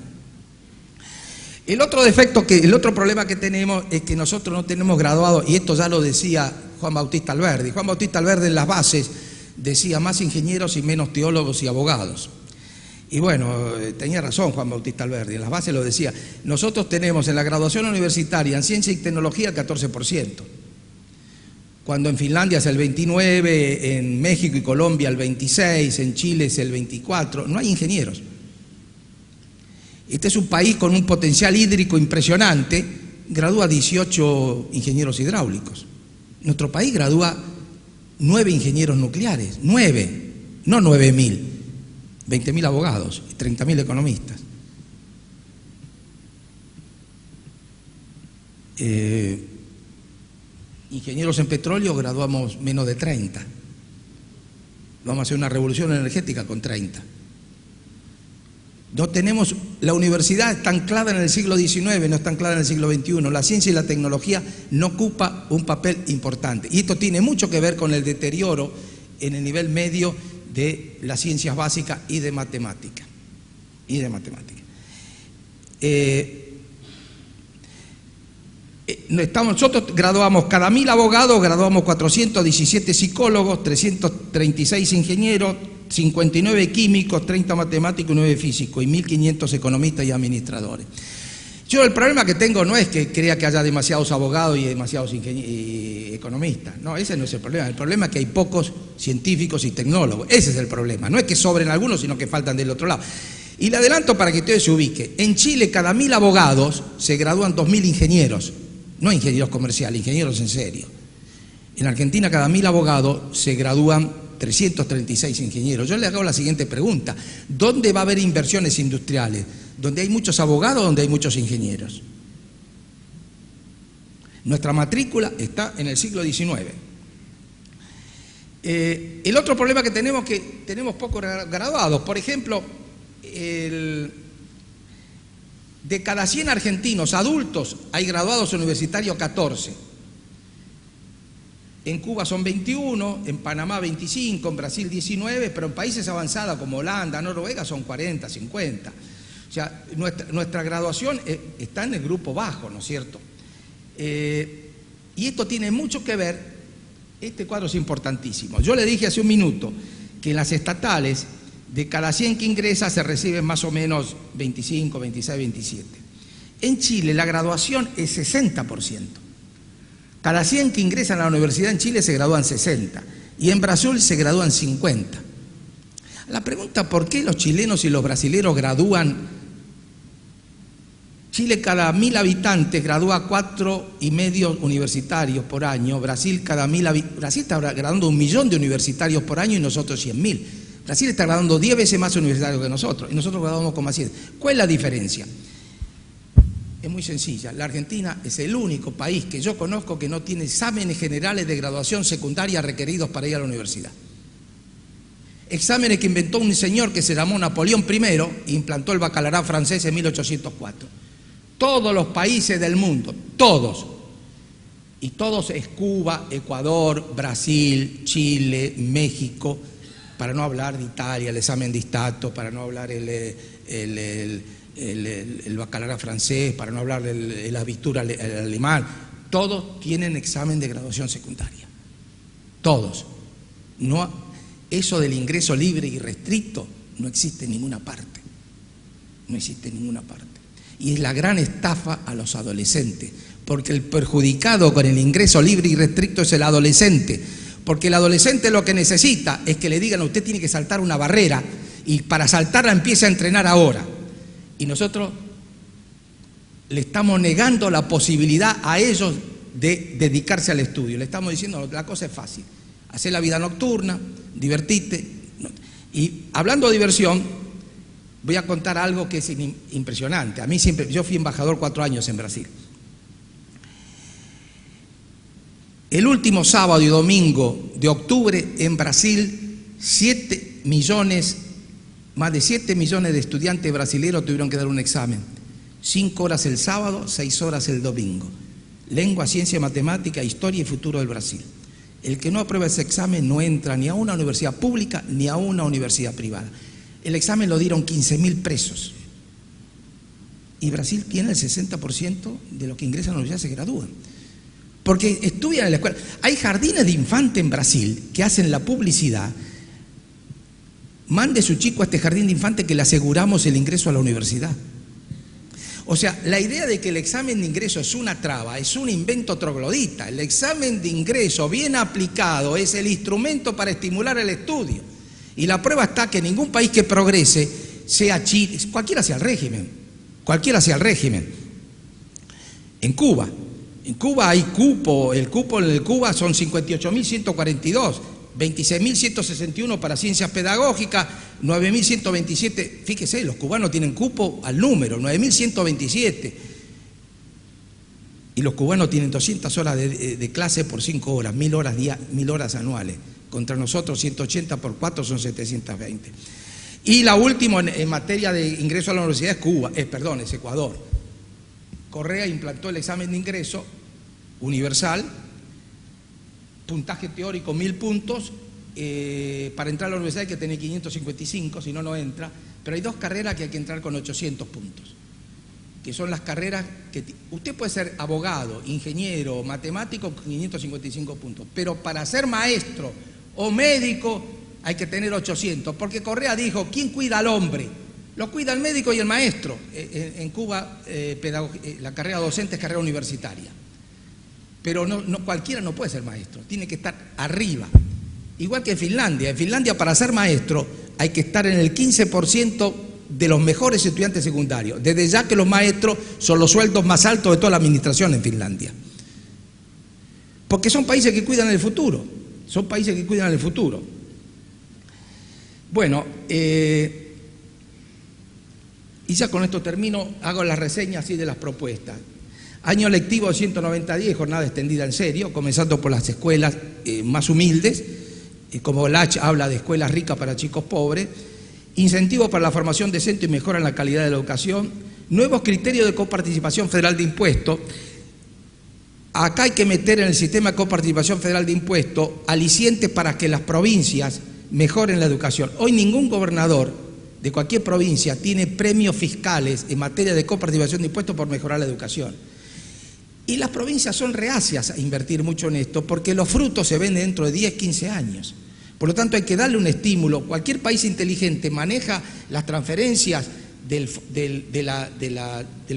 C: El otro problema que tenemos es que nosotros no tenemos graduados, y esto ya lo decía Juan Bautista Alberdi. Juan Bautista Alberdi en las bases decía más ingenieros y menos teólogos y abogados. Y bueno, tenía razón Juan Bautista Alberdi, en las bases lo decía. Nosotros tenemos en la graduación universitaria en ciencia y tecnología el 14%, cuando en Finlandia es el 29%, en México y Colombia el 26%, en Chile es el 24%, no hay ingenieros. Este es un país con un potencial hídrico impresionante, gradúa 18 ingenieros hidráulicos. Nuestro país gradúa 9 ingenieros nucleares, 9, no 9.000, 20.000 abogados y 30.000 economistas. Ingenieros en petróleo graduamos menos de 30. Vamos a hacer una revolución energética con 30. No tenemos, la universidad está anclada en el siglo XIX, no está anclada en el siglo XXI. La ciencia y la tecnología no ocupa un papel importante. Y esto tiene mucho que ver con el deterioro en el nivel medio de las ciencias básicas y de matemática. Nosotros graduamos, cada 1.000 abogados, graduamos 417 psicólogos, 336 ingenieros, 59 químicos, 30 matemáticos y 9 físicos, y 1.500 economistas y administradores. Yo el problema que tengo no es que crea que haya demasiados abogados y demasiados economistas, no, ese no es el problema es que hay pocos científicos y tecnólogos, ese es el problema, no es que sobren algunos, sino que faltan del otro lado. Y le adelanto para que ustedes se ubiquen, en Chile cada 1.000 abogados se gradúan 2.000 ingenieros, no ingenieros comerciales, ingenieros en serio. En Argentina cada 1.000 abogados se gradúan 336 ingenieros. Yo le hago la siguiente pregunta: ¿dónde va a haber inversiones industriales? ¿Donde hay muchos abogados o donde hay muchos ingenieros? Nuestra matrícula está en el siglo XIX. El otro problema que tenemos es que tenemos pocos graduados. Por ejemplo, de cada 100 argentinos adultos hay graduados universitarios 14. En Cuba son 21, en Panamá 25, en Brasil 19, pero en países avanzados como Holanda, Noruega son 40, 50. O sea, nuestra graduación está en el grupo bajo, ¿no es cierto? Y esto tiene mucho que ver, este cuadro es importantísimo. Yo le dije hace un minuto que en las estatales, de cada 100 que ingresa se reciben más o menos 25, 26, 27. En Chile la graduación es 60%. Cada 100 que ingresan a la universidad en Chile se gradúan 60 y en Brasil se gradúan 50. La pregunta, ¿por qué los chilenos y los brasileños gradúan? Chile cada 1.000 habitantes gradúa 4,5 universitarios por año. Brasil Brasil está graduando 1 millón de universitarios por año y nosotros 100.000. Brasil está graduando 10 veces más universitarios que nosotros y nosotros graduamos con más 100. ¿Cuál es la diferencia? Es muy sencilla. La Argentina es el único país que yo conozco que no tiene exámenes generales de graduación secundaria requeridos para ir a la universidad. Exámenes que inventó un señor que se llamó Napoleón I e implantó el bacalaureado francés en 1804. Todos los países del mundo, todos, y todos es Cuba, Ecuador, Brasil, Chile, México, para no hablar de Italia, el examen de Stato, para no hablar el bacalaureado francés, para no hablar del abitur alemán, todos tienen examen de graduación secundaria. Todos. No, eso del ingreso libre y restricto no existe en ninguna parte. No existe en ninguna parte. Y es la gran estafa a los adolescentes, porque el perjudicado con el ingreso libre y restricto es el adolescente, porque el adolescente lo que necesita es que le digan: usted tiene que saltar una barrera y para saltarla empieza a entrenar ahora. Y nosotros le estamos negando la posibilidad a ellos de dedicarse al estudio. Le estamos diciendo: la cosa es fácil, hacer la vida nocturna, divertirte. Y hablando de diversión, voy a contar algo que es impresionante. A mí siempre, yo fui embajador 4 años en Brasil. El último sábado y domingo de octubre en Brasil, más de 7 millones de estudiantes brasileños tuvieron que dar un examen. 5 horas el sábado, 6 horas el domingo. Lengua, ciencia, matemática, historia y futuro del Brasil. El que no aprueba ese examen no entra ni a una universidad pública ni a una universidad privada. El examen lo dieron 15.000 presos. Y Brasil tiene el 60% de los que ingresan a la universidad se gradúan. Porque estudian en la escuela. Hay jardines de infante en Brasil que hacen la publicidad. Mande su chico a este jardín de infante que le aseguramos el ingreso a la universidad. O sea, la idea de que el examen de ingreso es una traba, es un invento troglodita. El examen de ingreso bien aplicado es el instrumento para estimular el estudio. Y la prueba está que ningún país que progrese, sea Chile, cualquiera sea el régimen, En Cuba hay cupo, el cupo en el Cuba son 58.142, 26.161 para ciencias pedagógicas, 9.127, fíjese, los cubanos tienen cupo al número, 9.127, y los cubanos tienen 200 horas de clase por 5 horas, 1.000 horas anuales, contra nosotros 180 por 4 son 720. Y la última en materia de ingreso a la universidad es Ecuador. Correa implantó el examen de ingreso universal, puntaje teórico 1.000 puntos, para entrar a la universidad hay que tener 555, si no, no entra, pero hay 2 carreras que hay que entrar con 800 puntos, que son las carreras que usted puede ser abogado, ingeniero, matemático con 555 puntos, pero para ser maestro o médico hay que tener 800, porque Correa dijo, ¿quién cuida al hombre? Lo cuida el médico y el maestro. En Cuba la carrera docente es carrera universitaria. Pero no cualquiera no puede ser maestro, tiene que estar arriba. Igual que en Finlandia. En Finlandia para ser maestro hay que estar en el 15% de los mejores estudiantes secundarios. Desde ya que los maestros son los sueldos más altos de toda la administración en Finlandia. Porque son países que cuidan el futuro. Bueno, y ya con esto termino, hago la reseña así de las propuestas. Año lectivo de 190 días, jornada extendida en serio, comenzando por las escuelas más humildes, como Lach habla de escuelas ricas para chicos pobres, incentivos para la formación decente y mejora en la calidad de la educación, nuevos criterios de coparticipación federal de impuestos. Acá hay que meter en el sistema de coparticipación federal de impuestos alicientes para que las provincias mejoren la educación. Hoy ningún gobernador de cualquier provincia tiene premios fiscales en materia de coparticipación de impuestos por mejorar la educación. Y las provincias son reacias a invertir mucho en esto porque los frutos se ven dentro de 10, 15 años. Por lo tanto hay que darle un estímulo. Cualquier país inteligente maneja las transferencias del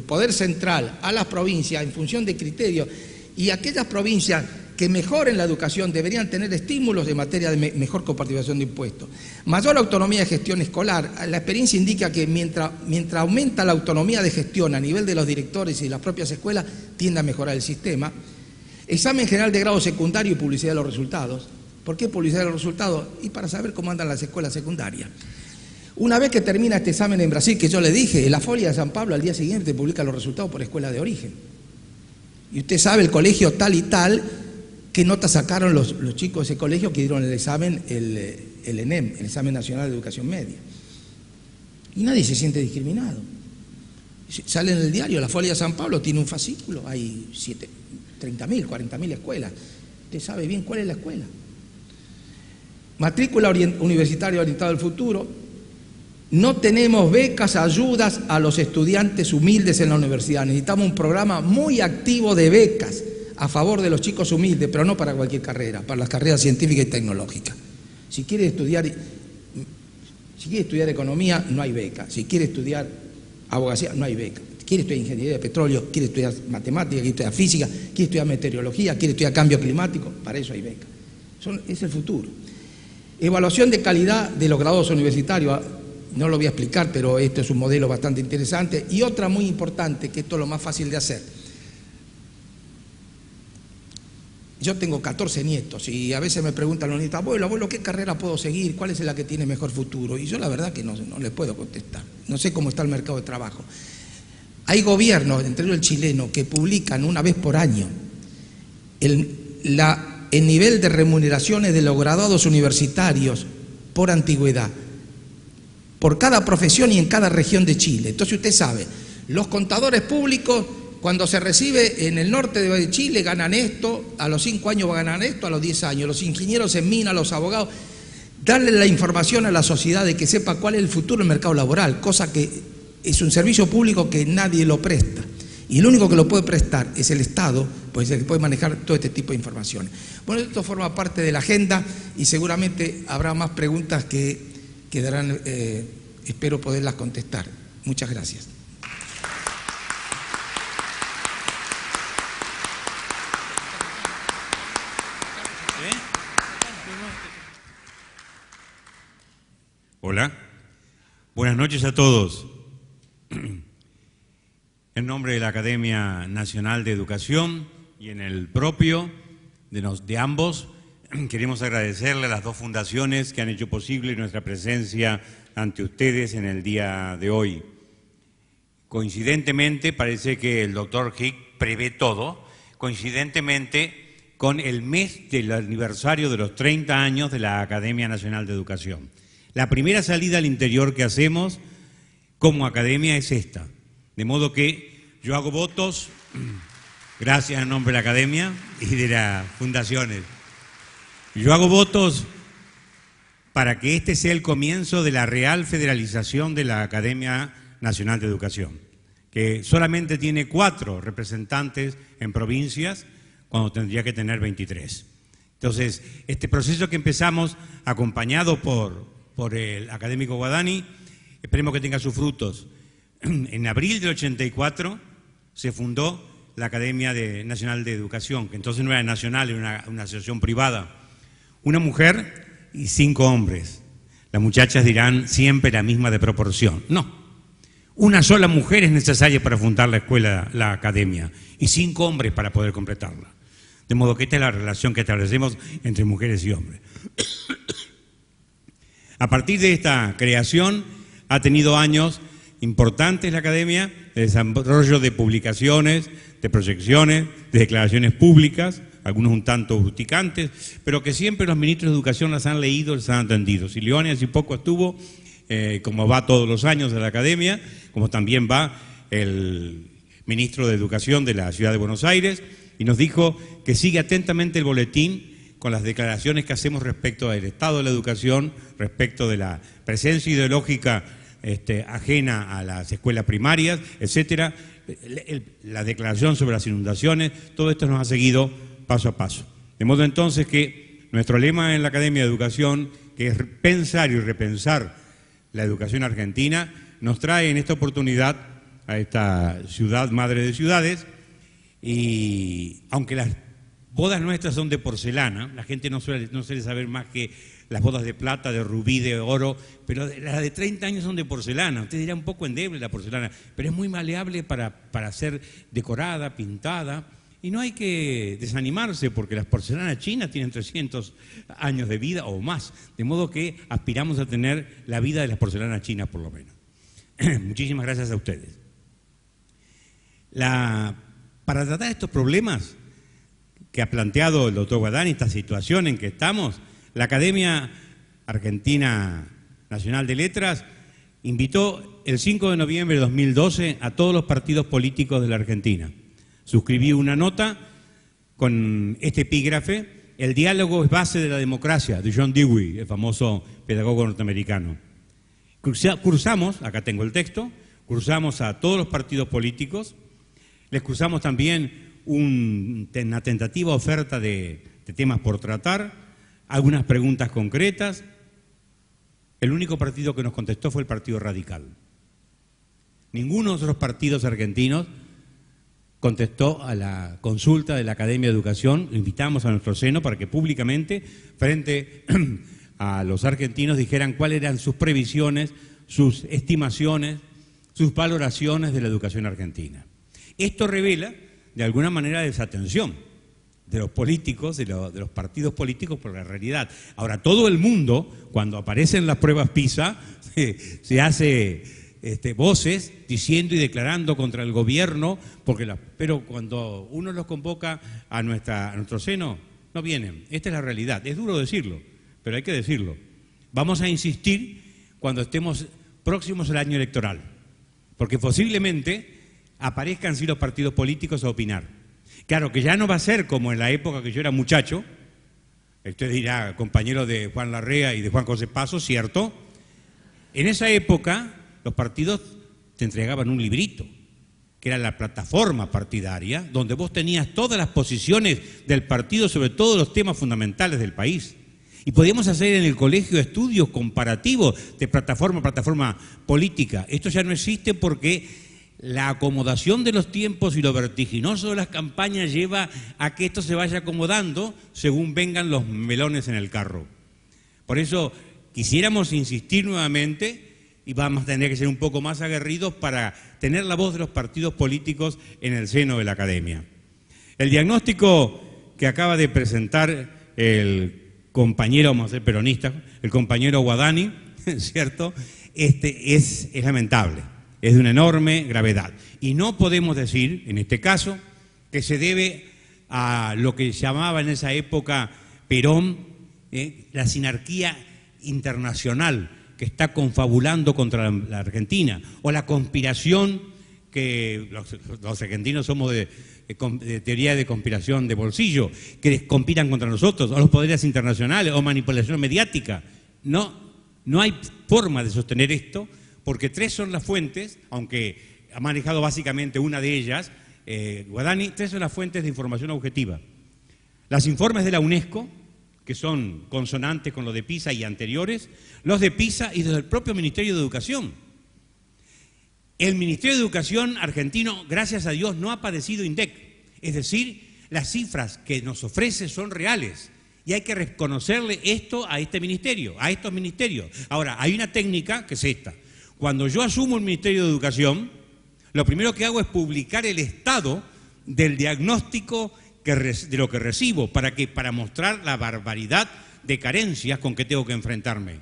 C: poder central a las provincias en función de criterios, y aquellas provincias que mejoren la educación deberían tener estímulos en materia de mejor coparticipación de impuestos. Mayor autonomía de gestión escolar. La experiencia indica que mientras aumenta la autonomía de gestión a nivel de los directores y las propias escuelas, tiende a mejorar el sistema. Examen general de grado secundario y publicidad de los resultados. ¿Por qué publicidad de los resultados? Y para saber cómo andan las escuelas secundarias. Una vez que termina este examen en Brasil, que yo le dije, en la Folia de San Pablo al día siguiente publica los resultados por escuela de origen. Y usted sabe el colegio tal y tal, qué notas sacaron los chicos de ese colegio que dieron el examen, el ENEM, el Examen Nacional de Educación Media. Y nadie se siente discriminado. Sale en el diario, la Folia de San Pablo tiene un fascículo, hay 30.000, 40.000 escuelas. Usted sabe bien cuál es la escuela. Matrícula universitaria orientada al futuro. No tenemos becas, ayudas a los estudiantes humildes en la universidad. Necesitamos un programa muy activo de becas a favor de los chicos humildes, pero no para cualquier carrera, para las carreras científicas y tecnológicas. Si quiere estudiar economía, no hay beca. Si quiere estudiar abogacía, no hay beca. Quiere estudiar ingeniería de petróleo, quiere estudiar matemáticas, quiere estudiar física, quiere estudiar meteorología, quiere estudiar cambio climático, para eso hay beca. Es el futuro. Evaluación de calidad de los graduados universitarios. No lo voy a explicar, pero esto es un modelo bastante interesante. Y otra muy importante, que esto es lo más fácil de hacer. Yo tengo 14 nietos y a veces me preguntan los nietos, abuelo, ¿qué carrera puedo seguir? ¿Cuál es la que tiene mejor futuro? Y yo la verdad que no les puedo contestar. No sé cómo está el mercado de trabajo. Hay gobiernos, entre ellos el chileno, que publican una vez por año el nivel de remuneraciones de los graduados universitarios por antigüedad, por cada profesión y en cada región de Chile. Entonces usted sabe, los contadores públicos, cuando se recibe en el norte de Chile, ganan esto, a los 5 años ganan esto, a los 10 años. Los ingenieros en mina, los abogados, darle la información a la sociedad de que sepa cuál es el futuro del mercado laboral, cosa que es un servicio público que nadie lo presta. Y el único que lo puede prestar es el Estado, pues el que puede manejar todo este tipo de informaciones. Bueno, esto forma parte de la agenda y seguramente habrá más preguntas que quedarán, espero poderlas contestar. Muchas gracias.
D: Hola, buenas noches a todos. En nombre de la Academia Nacional de Educación y en el propio de ambos, queremos agradecerle a las dos fundaciones que han hecho posible nuestra presencia ante ustedes en el día de hoy. Coincidentemente, parece que el doctor Hick prevé todo, coincidentemente con el mes del aniversario de los 30 años de la Academia Nacional de Educación. La primera salida al interior que hacemos como academia es esta. De modo que yo hago votos, gracias en nombre de la academia y de las fundaciones. Yo hago votos para que este sea el comienzo de la real federalización de la Academia Nacional de Educación, que solamente tiene 4 representantes en provincias cuando tendría que tener 23. Entonces, este proceso que empezamos, acompañado por el académico Guadani, esperemos que tenga sus frutos. En abril del 84 se fundó la Academia Nacional de Educación, que entonces no era nacional, era una asociación privada. Una mujer y 5 hombres. Las muchachas dirán siempre la misma de proporción. No, una sola mujer es necesaria para fundar la escuela, la academia, y 5 hombres para poder completarla. De modo que esta es la relación que establecemos entre mujeres y hombres. A partir de esta creación ha tenido años importantes la academia, de desarrollo de publicaciones, de proyecciones, de declaraciones públicas, algunos un tanto urticantes, pero que siempre los ministros de educación las han leído, las han entendido. Leone hace poco estuvo, como va todos los años de la academia, como también va el ministro de Educación de la Ciudad de Buenos Aires, y nos dijo que sigue atentamente el boletín con las declaraciones que hacemos respecto del estado de la educación, respecto de la presencia ideológica ajena a las escuelas primarias, etcétera, la declaración sobre las inundaciones, todo esto nos ha seguido paso a paso. De modo entonces que nuestro lema en la Academia de Educación, que es pensar y repensar la educación argentina, nos trae en esta oportunidad a esta ciudad madre de ciudades, y aunque las bodas nuestras son de porcelana, la gente no suele saber más que las bodas de plata, de rubí, de oro, pero las de 30 años son de porcelana. Usted dirá un poco endeble la porcelana, pero es muy maleable para ser decorada, pintada, y no hay que desanimarse porque las porcelanas chinas tienen 300 años de vida o más, de modo que aspiramos a tener la vida de las porcelanas chinas por lo menos. Muchísimas gracias a ustedes. Para tratar estos problemas que ha planteado el doctor Guadani, esta situación en que estamos, la Academia Argentina Nacional de Letras invitó el 5 de noviembre de 2012 a todos los partidos políticos de la Argentina. Suscribí una nota con este epígrafe: el diálogo es base de la democracia, de John Dewey, el famoso pedagogo norteamericano. Cursamos, acá tengo el texto, cursamos a todos los partidos políticos, les cursamos también una tentativa oferta de temas por tratar, algunas preguntas concretas. El único partido que nos contestó fue el Partido Radical. Ninguno de los otros partidos argentinos contestó a la consulta de la Academia de Educación. Lo invitamos a nuestro seno para que públicamente, frente a los argentinos, dijeran cuáles eran sus previsiones, sus estimaciones, sus valoraciones de la educación argentina. Esto revela, de alguna manera, desatención. de los políticos, de los partidos políticos por la realidad. Ahora, todo el mundo, cuando aparecen las pruebas PISA, se hace voces diciendo y declarando contra el gobierno, pero cuando uno los convoca a nuestro seno, no vienen. Esta es la realidad. Es duro decirlo, pero hay que decirlo. Vamos a insistir cuando estemos próximos al año electoral, porque posiblemente aparezcan sí los partidos políticos a opinar. Claro que ya no va a ser como en la época que yo era muchacho, usted dirá, compañero de Juan Larrea y de Juan José Paso, ¿cierto? En esa época los partidos te entregaban un librito, que era la plataforma partidaria, donde vos tenías todas las posiciones del partido sobre todos los temas fundamentales del país. Y podíamos hacer en el colegio estudios comparativos de plataforma a plataforma política. Esto ya no existe porque la acomodación de los tiempos y lo vertiginoso de las campañas lleva a que esto se vaya acomodando según vengan los melones en el carro. Por eso quisiéramos insistir nuevamente y vamos a tener que ser un poco más aguerridos para tener la voz de los partidos políticos en el seno de la academia. El diagnóstico que acaba de presentar el compañero, vamos a ser peronistas, el compañero Guadani, ¿cierto? Es lamentable, es de una enorme gravedad. Y no podemos decir, en este caso, que se debe a lo que llamaba en esa época Perón, la sinarquía internacional que está confabulando contra la Argentina, o la conspiración que los argentinos somos de teoría de conspiración de bolsillo, que conspiran contra nosotros, o los poderes internacionales, o manipulación mediática. No hay forma de sostener esto, porque tres son las fuentes, aunque ha manejado básicamente una de ellas, Guadani, tres son las fuentes de información objetiva. Los informes de la UNESCO, que son consonantes con los de PISA y anteriores, los de PISA y desde el propio Ministerio de Educación. El Ministerio de Educación argentino, gracias a Dios, no ha padecido INDEC. Es decir, las cifras que nos ofrece son reales y hay que reconocerle esto a este ministerio, a estos ministerios. Ahora, hay una técnica que es esta. Cuando yo asumo el Ministerio de Educación, lo primero que hago es publicar el estado del diagnóstico de lo que recibo, para mostrar la barbaridad de carencias con que tengo que enfrentarme.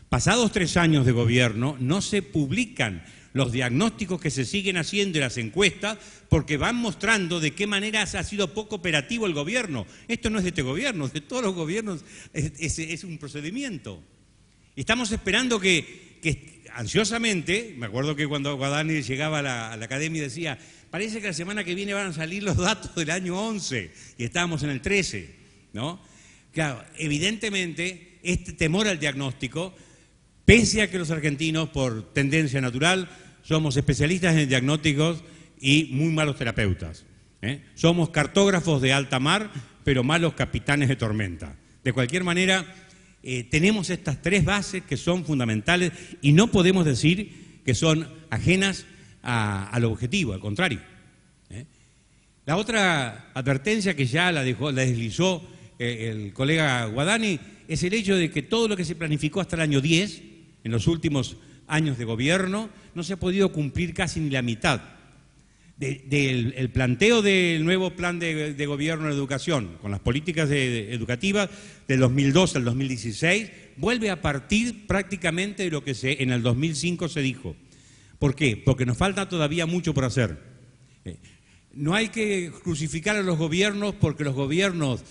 D: Pasados 3 años de gobierno, no se publican los diagnósticos que se siguen haciendo en las encuestas porque van mostrando de qué manera ha sido poco operativo el gobierno. Esto no es de este gobierno, de todos los gobiernos es un procedimiento. Estamos esperando que ansiosamente, me acuerdo que cuando Guadani llegaba a la academia decía, parece que la semana que viene van a salir los datos del año 11 y estábamos en el 13, ¿no? Claro, evidentemente este temor al diagnóstico, pese a que los argentinos por tendencia natural somos especialistas en diagnósticos y muy malos terapeutas, somos cartógrafos de alta mar, pero malos capitanes de tormenta. De cualquier manera, tenemos estas 3 bases que son fundamentales y no podemos decir que son ajenas al objetivo, al contrario. La otra advertencia que ya la deslizó el colega Guadani es el hecho de que todo lo que se planificó hasta el año 10, en los últimos años de gobierno, no se ha podido cumplir casi ni la mitad. El planteo del nuevo plan de gobierno de educación, con las políticas educativas del 2002 al 2016, vuelve a partir prácticamente de lo que en el 2005 se dijo. ¿Por qué? Porque nos falta todavía mucho por hacer. No hay que crucificar a los gobiernos porque los gobiernos,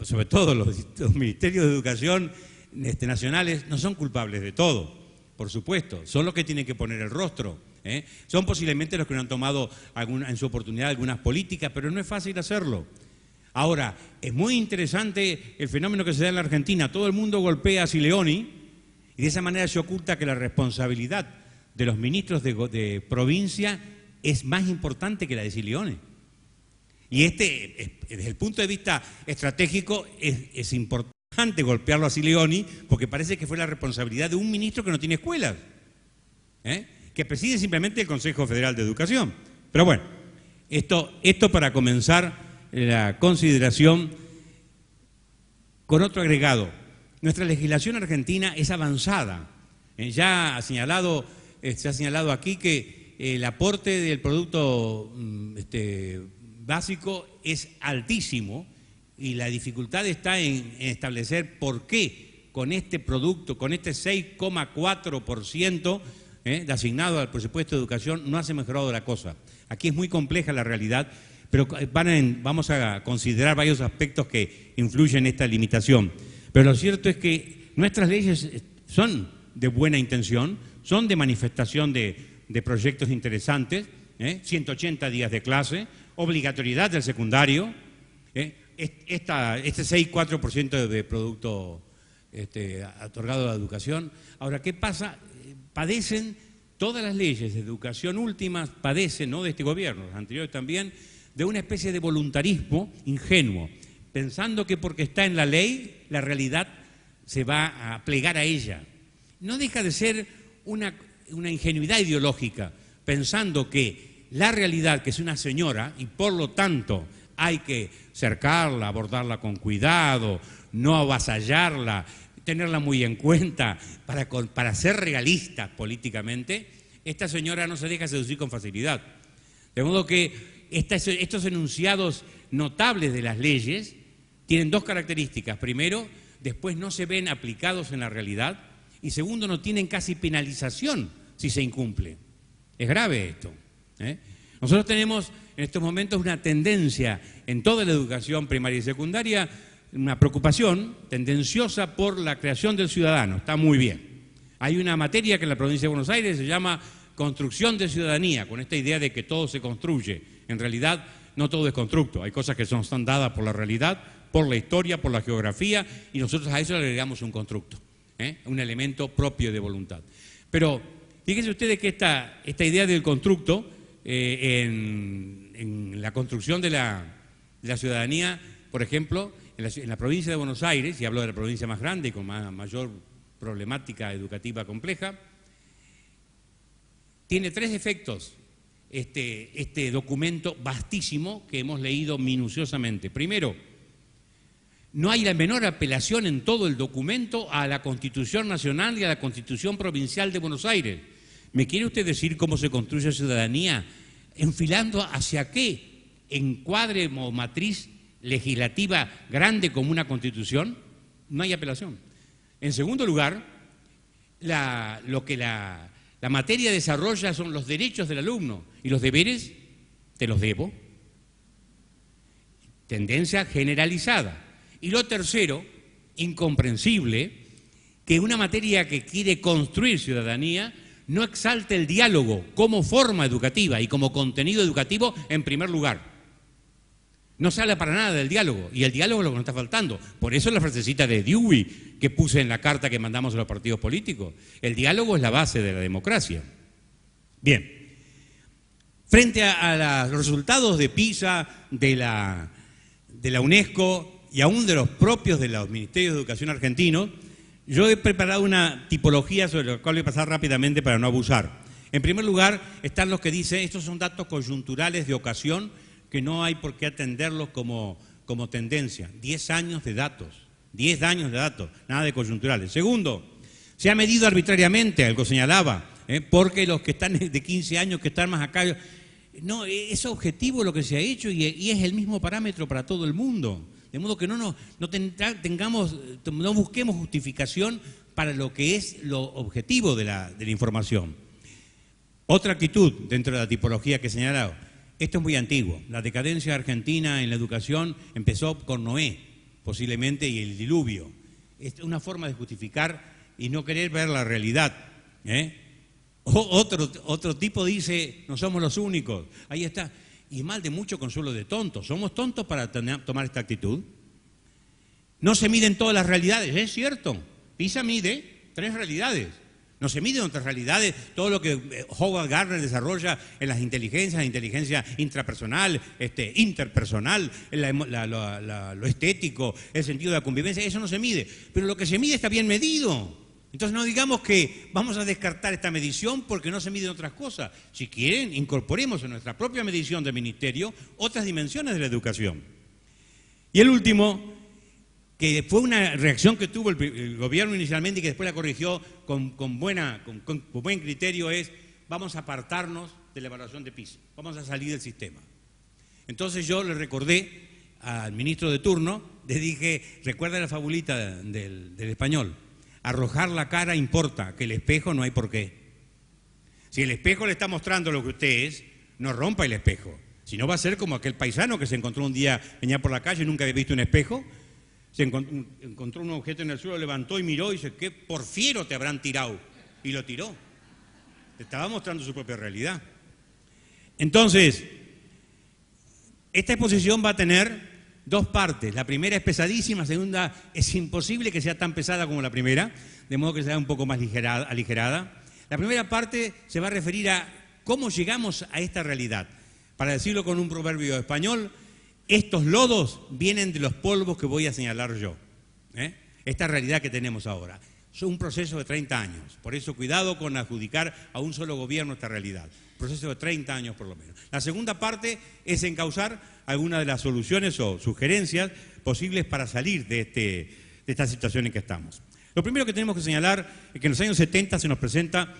D: sobre todo los ministerios de educación nacionales, no son culpables de todo, por supuesto. Son los que tienen que poner el rostro. Son posiblemente los que no han tomado en su oportunidad algunas políticas, pero no es fácil hacerlo. Ahora, es muy interesante el fenómeno que se da en la Argentina. Todo el mundo golpea a Sileoni y de esa manera se oculta que la responsabilidad de los ministros de provincia es más importante que la de Sileoni. Y desde el punto de vista estratégico, es importante golpearlo a Sileoni porque parece que fue la responsabilidad de un ministro que no tiene escuelas, que preside simplemente el Consejo Federal de Educación. Pero bueno, esto para comenzar la consideración con otro agregado. Nuestra legislación argentina es avanzada. Ya se ha señalado aquí que el aporte del Producto básico es altísimo y la dificultad está en establecer por qué con este producto, con este 6,4% de asignado al presupuesto de educación, no se ha mejorado la cosa. Aquí es muy compleja la realidad, pero vamos a considerar varios aspectos que influyen en esta limitación. Pero lo cierto es que nuestras leyes son de buena intención, son de manifestación de proyectos interesantes, 180 días de clase, obligatoriedad del secundario, este 6,4% de producto otorgado a la educación. Ahora, ¿qué pasa? Padecen todas las leyes de educación últimas, padecen, no de este gobierno, los anteriores también, de una especie de voluntarismo ingenuo, pensando que porque está en la ley, la realidad se va a plegar a ella. No deja de ser una ingenuidad ideológica, pensando que la realidad, que es una señora, y por lo tanto hay que cercarla, abordarla con cuidado, no avasallarla, tenerla muy en cuenta para ser realistas políticamente, esta señora no se deja seducir con facilidad. De modo que estos enunciados notables de las leyes tienen dos características. Primero, después no se ven aplicados en la realidad, y segundo, no tienen casi penalización si se incumple. Es grave esto. Nosotros tenemos en estos momentos una tendencia en toda la educación primaria y secundaria, una preocupación tendenciosa por la creación del ciudadano. Está muy bien. Hay una materia que en la provincia de Buenos Aires se llama construcción de ciudadanía, con esta idea de que todo se construye. En realidad, no todo es constructo. Hay cosas que están dadas por la realidad, por la historia, por la geografía, y nosotros a eso le agregamos un constructo, un elemento propio de voluntad. Pero fíjense ustedes que esta idea del constructo en la construcción de la ciudadanía, por ejemplo, en la provincia de Buenos Aires, y hablo de la provincia más grande y con mayor problemática educativa compleja, tiene tres efectos este documento vastísimo que hemos leído minuciosamente. Primero, no hay la menor apelación en todo el documento a la Constitución Nacional y a la Constitución Provincial de Buenos Aires. ¿Me quiere usted decir cómo se construye ciudadanía? ¿Enfilando hacia qué encuadre o matriz legislativa grande como una Constitución? No hay apelación. En segundo lugar, lo que la materia desarrolla son los derechos del alumno y los deberes te los debo. Tendencia generalizada. Y lo tercero, incomprensible, que una materia que quiere construir ciudadanía no exalte el diálogo como forma educativa y como contenido educativo en primer lugar. No se habla para nada del diálogo, y el diálogo es lo que nos está faltando. Por eso la frasecita de Dewey que puse en la carta que mandamos a los partidos políticos. El diálogo es la base de la democracia. Bien, frente a los resultados de PISA, de la UNESCO y aún de los propios de los ministerios de educación argentinos, yo he preparado una tipología sobre la cual voy a pasar rápidamente para no abusar. En primer lugar, están los que dicen, estos son datos coyunturales de ocasión que no hay por qué atenderlos como tendencia. 10 años de datos, 10 años de datos, nada de coyunturales. Segundo, se ha medido arbitrariamente, algo señalaba, porque los que están de 15 años, que están más acá, no, es objetivo lo que se ha hecho y es el mismo parámetro para todo el mundo. De modo que no busquemos justificación para lo que es lo objetivo de la información. Otra actitud dentro de la tipología que he señalado. Esto es muy antiguo. La decadencia argentina en la educación empezó con Noé, posiblemente, y el diluvio. Es una forma de justificar y no querer ver la realidad. Otro tipo dice, no somos los únicos. Ahí está. Y mal de mucho consuelo de tontos. ¿Somos tontos para tomar esta actitud? No se miden todas las realidades, es cierto. PISA mide 3 realidades. No se miden otras realidades, todo lo que Howard Gardner desarrolla en las inteligencias, la inteligencia intrapersonal, interpersonal, lo estético, el sentido de la convivencia, eso no se mide. Pero lo que se mide está bien medido. Entonces no digamos que vamos a descartar esta medición porque no se miden otras cosas. Si quieren, incorporemos en nuestra propia medición del ministerio otras dimensiones de la educación. Y el último, que fue una reacción que tuvo el gobierno inicialmente y que después la corrigió con buen criterio, es vamos a apartarnos de la evaluación de PISA, vamos a salir del sistema. Entonces yo le recordé al ministro de turno, le dije, recuerda la fabulita del español, arrojar la cara importa, que el espejo no hay por qué. Si el espejo le está mostrando lo que usted es, no rompa el espejo. Si no va a ser como aquel paisano que se encontró un día, venía por la calle y nunca había visto un espejo, se encontró un objeto en el suelo, levantó y miró y dice, ¿qué porfiero te habrán tirado? Y lo tiró. Estaba mostrando su propia realidad. Entonces, esta exposición va a tener dos partes. La primera es pesadísima, la segunda es imposible que sea tan pesada como la primera, de modo que sea un poco más aligerada. La primera parte se va a referir a cómo llegamos a esta realidad. Para decirlo con un proverbio español, estos lodos vienen de los polvos que voy a señalar yo. Esta realidad que tenemos ahora. Es un proceso de 30 años. Por eso cuidado con adjudicar a un solo gobierno esta realidad. Proceso de 30 años por lo menos. La segunda parte es encauzar algunas de las soluciones o sugerencias posibles para salir de esta situación en que estamos. Lo primero que tenemos que señalar es que en los años 70 se nos presenta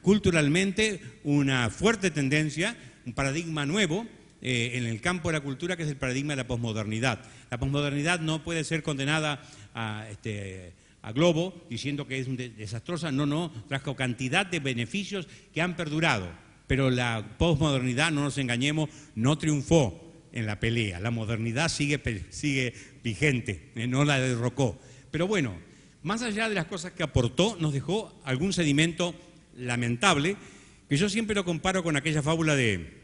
D: culturalmente una fuerte tendencia, un paradigma nuevo en el campo de la cultura, que es el paradigma de la posmodernidad. La posmodernidad no puede ser condenada a globo diciendo que es desastrosa. No, trajo cantidad de beneficios que han perdurado, pero la posmodernidad, no nos engañemos, no triunfó en la pelea. La modernidad sigue vigente, no la derrocó. Pero bueno, más allá de las cosas que aportó, nos dejó algún sedimento lamentable, que yo siempre lo comparo con aquella fábula en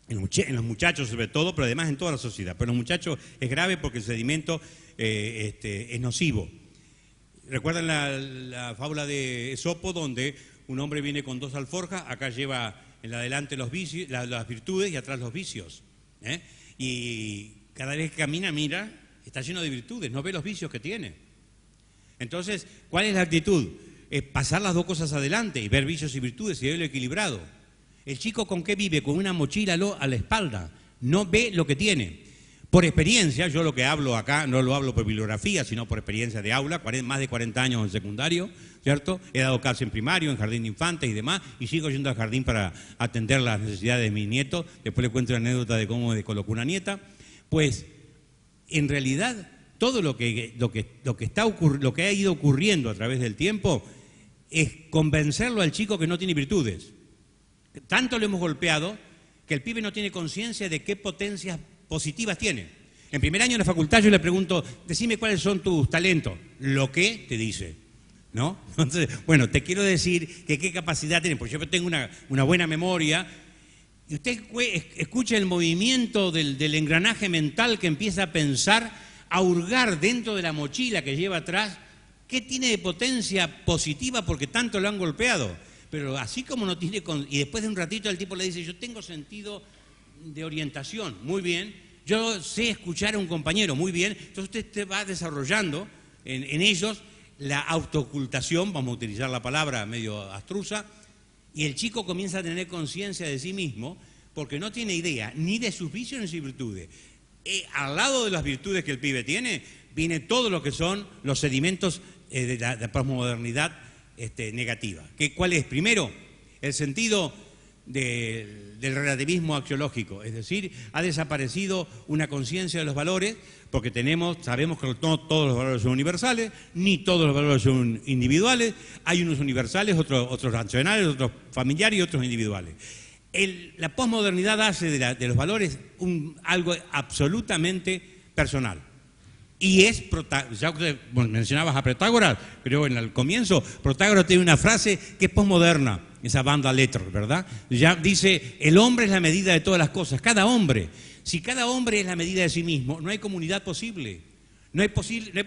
D: los muchachos sobre todo, pero además en toda la sociedad. Pero en los muchachos es grave porque el sedimento es nocivo. ¿Recuerdan la fábula de Esopo, donde un hombre viene con dos alforjas, acá lleva en adelante los vicios, las virtudes y atrás los vicios? Y cada vez que camina, mira, está lleno de virtudes, no ve los vicios que tiene. Entonces, ¿cuál es la actitud? Es pasar las dos cosas adelante y ver vicios y virtudes y verlo equilibrado. ¿El chico con qué vive? Con una mochila a la espalda, no ve lo que tiene. Por experiencia, yo lo que hablo acá, no lo hablo por bibliografía, sino por experiencia de aula, más de 40 años en secundario, ¿cierto? He dado clases en primario, en jardín de infantes y demás, y sigo yendo al jardín para atender las necesidades de mis nietos. Después les cuento la anécdota de cómo me colocó una nieta. Pues, en realidad, todo lo que ha ido ocurriendo a través del tiempo es convencerlo al chico que no tiene virtudes. Tanto lo hemos golpeado que el pibe no tiene conciencia de qué potencias positivas tiene. En primer año de la facultad yo le pregunto, decime cuáles son tus talentos. Lo que te dice, ¿no? Entonces, bueno, te quiero decir que qué capacidad tienes, porque yo tengo una buena memoria. Y usted escucha el movimiento del engranaje mental que empieza a pensar, a hurgar dentro de la mochila que lleva atrás, ¿qué tiene de potencia positiva porque tanto lo han golpeado? Pero así como no tiene... Y después de un ratito el tipo le dice, yo tengo sentido de orientación, muy bien. Yo sé escuchar a un compañero, muy bien. Entonces usted va desarrollando en ellos la autoocultación, vamos a utilizar la palabra medio abstrusa, y el chico comienza a tener conciencia de sí mismo porque no tiene idea ni de sus vicios ni de sus virtudes. Al lado de las virtudes que el pibe tiene, viene todo lo que son los sedimentos de la posmodernidad negativa. ¿Cuál es? Primero, el sentido del relativismo axiológico, es decir, ha desaparecido una conciencia de los valores, porque sabemos que no todos los valores son universales, ni todos los valores son individuales, hay unos universales, otros nacionales, otros familiares y otros individuales. La posmodernidad hace de los valores algo absolutamente personal. Y ya usted mencionabas a Protágoras, creo en el comienzo, Protágoras tiene una frase que es posmoderna, esa banda letra, ¿verdad? Ya dice, el hombre es la medida de todas las cosas, cada hombre. Si cada hombre es la medida de sí mismo, no hay comunidad posible. No hay posibilidad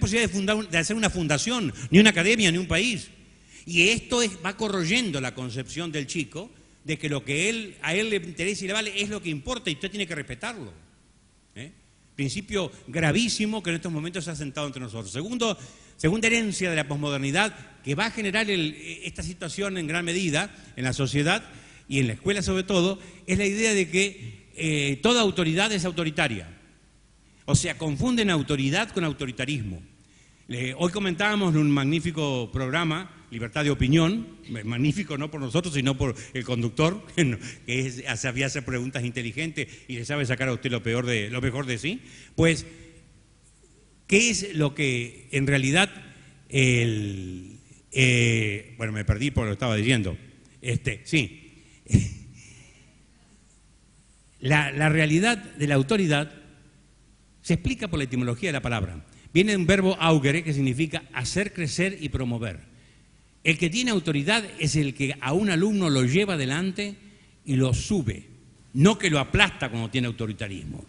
D: de hacer una fundación, ni una academia, ni un país. Y esto va corroyendo la concepción del chico de que lo que a él le interesa y le vale es lo que importa y usted tiene que respetarlo. Principio gravísimo que en estos momentos se ha sentado entre nosotros. Segunda herencia de la posmodernidad que va a generar esta situación en gran medida en la sociedad y en la escuela sobre todo, es la idea de que toda autoridad es autoritaria. O sea, confunden autoridad con autoritarismo. Hoy comentábamos en un magnífico programa libertad de opinión, magnífico no por nosotros, sino por el conductor, que sabía hacer preguntas inteligentes y le sabe sacar a usted lo mejor de sí. Pues, ¿qué es lo que en realidad bueno, me perdí por lo que estaba diciendo. Sí. La realidad de la autoridad se explica por la etimología de la palabra. Viene de un verbo augere, que significa hacer crecer y promover. El que tiene autoridad es el que a un alumno lo lleva adelante y lo sube, no que lo aplasta cuando tiene autoritarismo.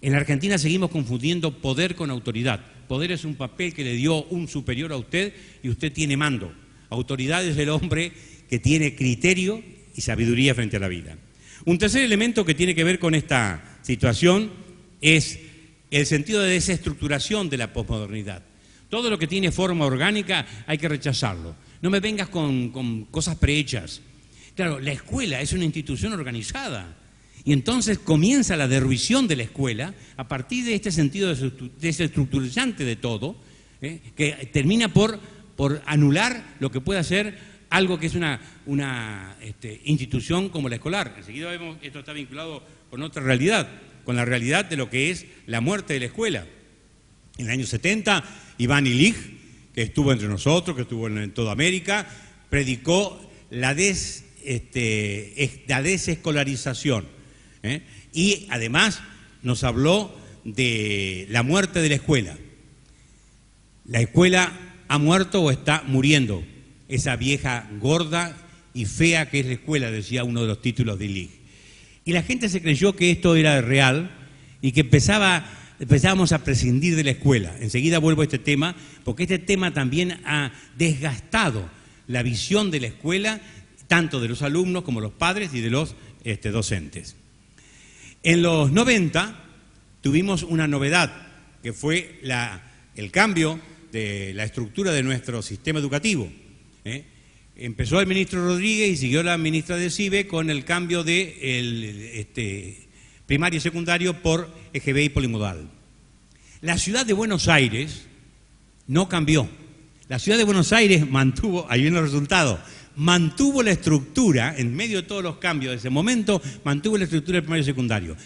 D: En la Argentina seguimos confundiendo poder con autoridad. Poder es un papel que le dio un superior a usted y usted tiene mando. Autoridad es el hombre que tiene criterio y sabiduría frente a la vida. Un tercer elemento que tiene que ver con esta situación es el sentido de desestructuración de la posmodernidad. Todo lo que tiene forma orgánica hay que rechazarlo. No me vengas con cosas prehechas. Claro, la escuela es una institución organizada. Y entonces comienza la derruición de la escuela a partir de este sentido desestructurante de todo, que termina por anular lo que puede ser algo que es una institución como la escolar. Enseguida vemos que esto está vinculado con otra realidad, con la realidad de lo que es la muerte de la escuela. En el año 70, Iván Illich, que estuvo entre nosotros, que estuvo en toda América, predicó la desescolarización. Y además nos habló de la muerte de la escuela. La escuela ha muerto o está muriendo. Esa vieja gorda y fea que es la escuela, decía uno de los títulos de Illich. Y la gente se creyó que esto era real y que empezábamos a prescindir de la escuela. Enseguida vuelvo a este tema, porque este tema también ha desgastado la visión de la escuela, tanto de los alumnos como los padres y de los docentes. En los 90 tuvimos una novedad, que fue el cambio de la estructura de nuestro sistema educativo. Empezó el ministro Rodríguez y siguió la ministra de CIBE con el cambio de primario y secundario por EGB y polimodal. La ciudad de Buenos Aires no cambió. La ciudad de Buenos Aires mantuvo, ahí viene el resultado, mantuvo la estructura, en medio de todos los cambios de ese momento, mantuvo la estructura del primario y secundario.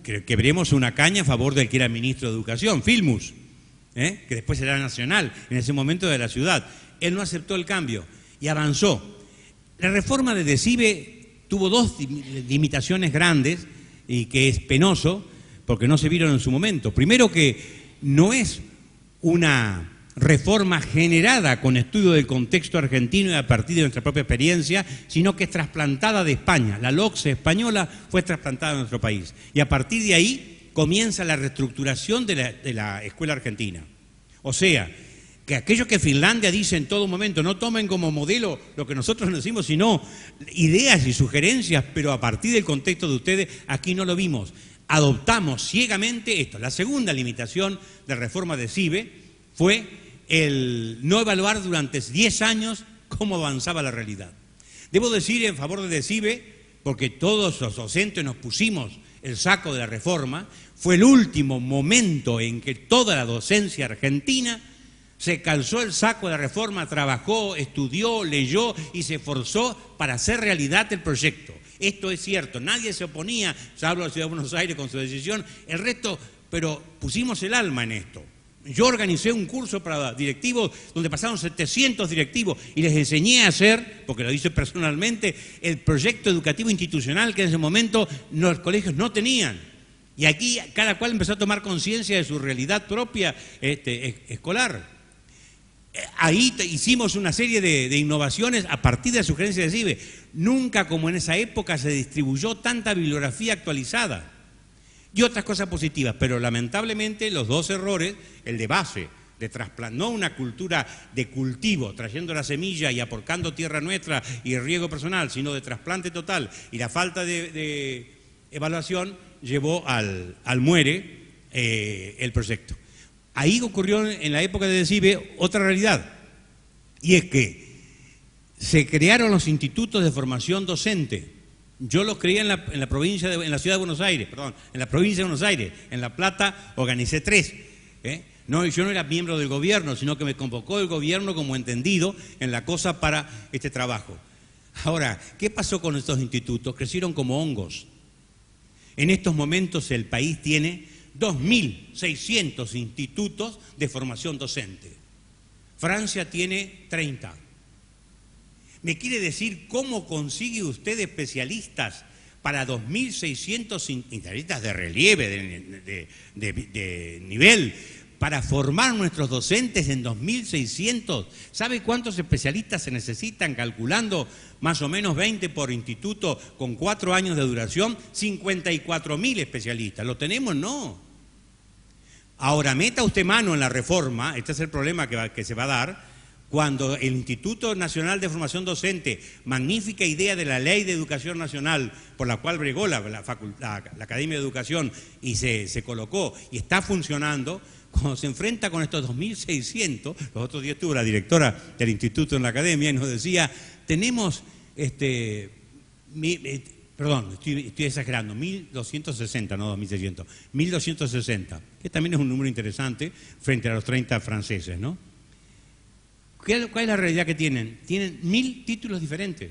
D: Quebremos una caña a favor del que era ministro de Educación, Filmus, que después era nacional, en ese momento de la ciudad. Él no aceptó el cambio y avanzó. La reforma de DECIBE tuvo dos limitaciones grandes y que es penoso porque no se vieron en su momento. Primero, que no es una reforma generada con estudio del contexto argentino y a partir de nuestra propia experiencia, sino que es trasplantada de España. La LOCSE española fue trasplantada a nuestro país. Y a partir de ahí comienza la reestructuración de la escuela argentina. O sea, que aquello que Finlandia dice en todo momento, no tomen como modelo lo que nosotros decimos, sino ideas y sugerencias, pero a partir del contexto de ustedes, aquí no lo vimos. Adoptamos ciegamente esto. La segunda limitación de reforma de CIBE fue el no evaluar durante 10 años cómo avanzaba la realidad. Debo decir en favor de CIBE, porque todos los docentes nos pusimos el saco de la reforma, fue el último momento en que toda la docencia argentina se calzó el saco de la reforma, trabajó, estudió, leyó y se esforzó para hacer realidad el proyecto. Esto es cierto, nadie se oponía, se habla de la Ciudad de Buenos Aires con su decisión, el resto, pero pusimos el alma en esto. Yo organicé un curso para directivos donde pasaron 700 directivos y les enseñé a hacer, porque lo hice personalmente, el proyecto educativo institucional que en ese momento los colegios no tenían. Y aquí cada cual empezó a tomar conciencia de su realidad propia escolar. Ahí hicimos una serie de innovaciones a partir de la sugerencia de CIBE. Nunca como en esa época se distribuyó tanta bibliografía actualizada. Y otras cosas positivas, pero lamentablemente los dos errores, el de base, de trasplantar, no una cultura de cultivo, trayendo la semilla y aporcando tierra nuestra y el riego personal, sino de trasplante total, y la falta de evaluación llevó al muere el proyecto. Ahí ocurrió en la época de DECIBE otra realidad, y es que se crearon los institutos de formación docente. Yo los creía en la provincia, en la ciudad de Buenos Aires, perdón, en la provincia de Buenos Aires. En La Plata organicé 3. No, yo no era miembro del gobierno, sino que me convocó el gobierno como entendido en la cosa para este trabajo. Ahora, ¿qué pasó con estos institutos? Crecieron como hongos. En estos momentos el país tiene 2.600 institutos de formación docente. Francia tiene 30. ¿Me quiere decir cómo consigue usted especialistas para 2.600 especialistas de relieve, de nivel, para formar nuestros docentes en 2.600? ¿Sabe cuántos especialistas se necesitan? Calculando más o menos 20 por instituto con 4 años de duración, 54.000 especialistas. ¿Lo tenemos? No. Ahora, meta usted mano en la reforma, este es el problema que se va a dar, cuando el Instituto Nacional de Formación Docente, magnífica idea de la Ley de Educación Nacional, por la cual bregó la Academia de Educación y se colocó y está funcionando, cuando se enfrenta con estos 2.600, los otros días estuvo la directora del instituto en la academia y nos decía, tenemos, perdón, estoy exagerando, 1.260, no 2.600, 1.260, que también es un número interesante frente a los 30 franceses, ¿no? ¿Cuál es la realidad que tienen? Tienen 1.000 títulos diferentes.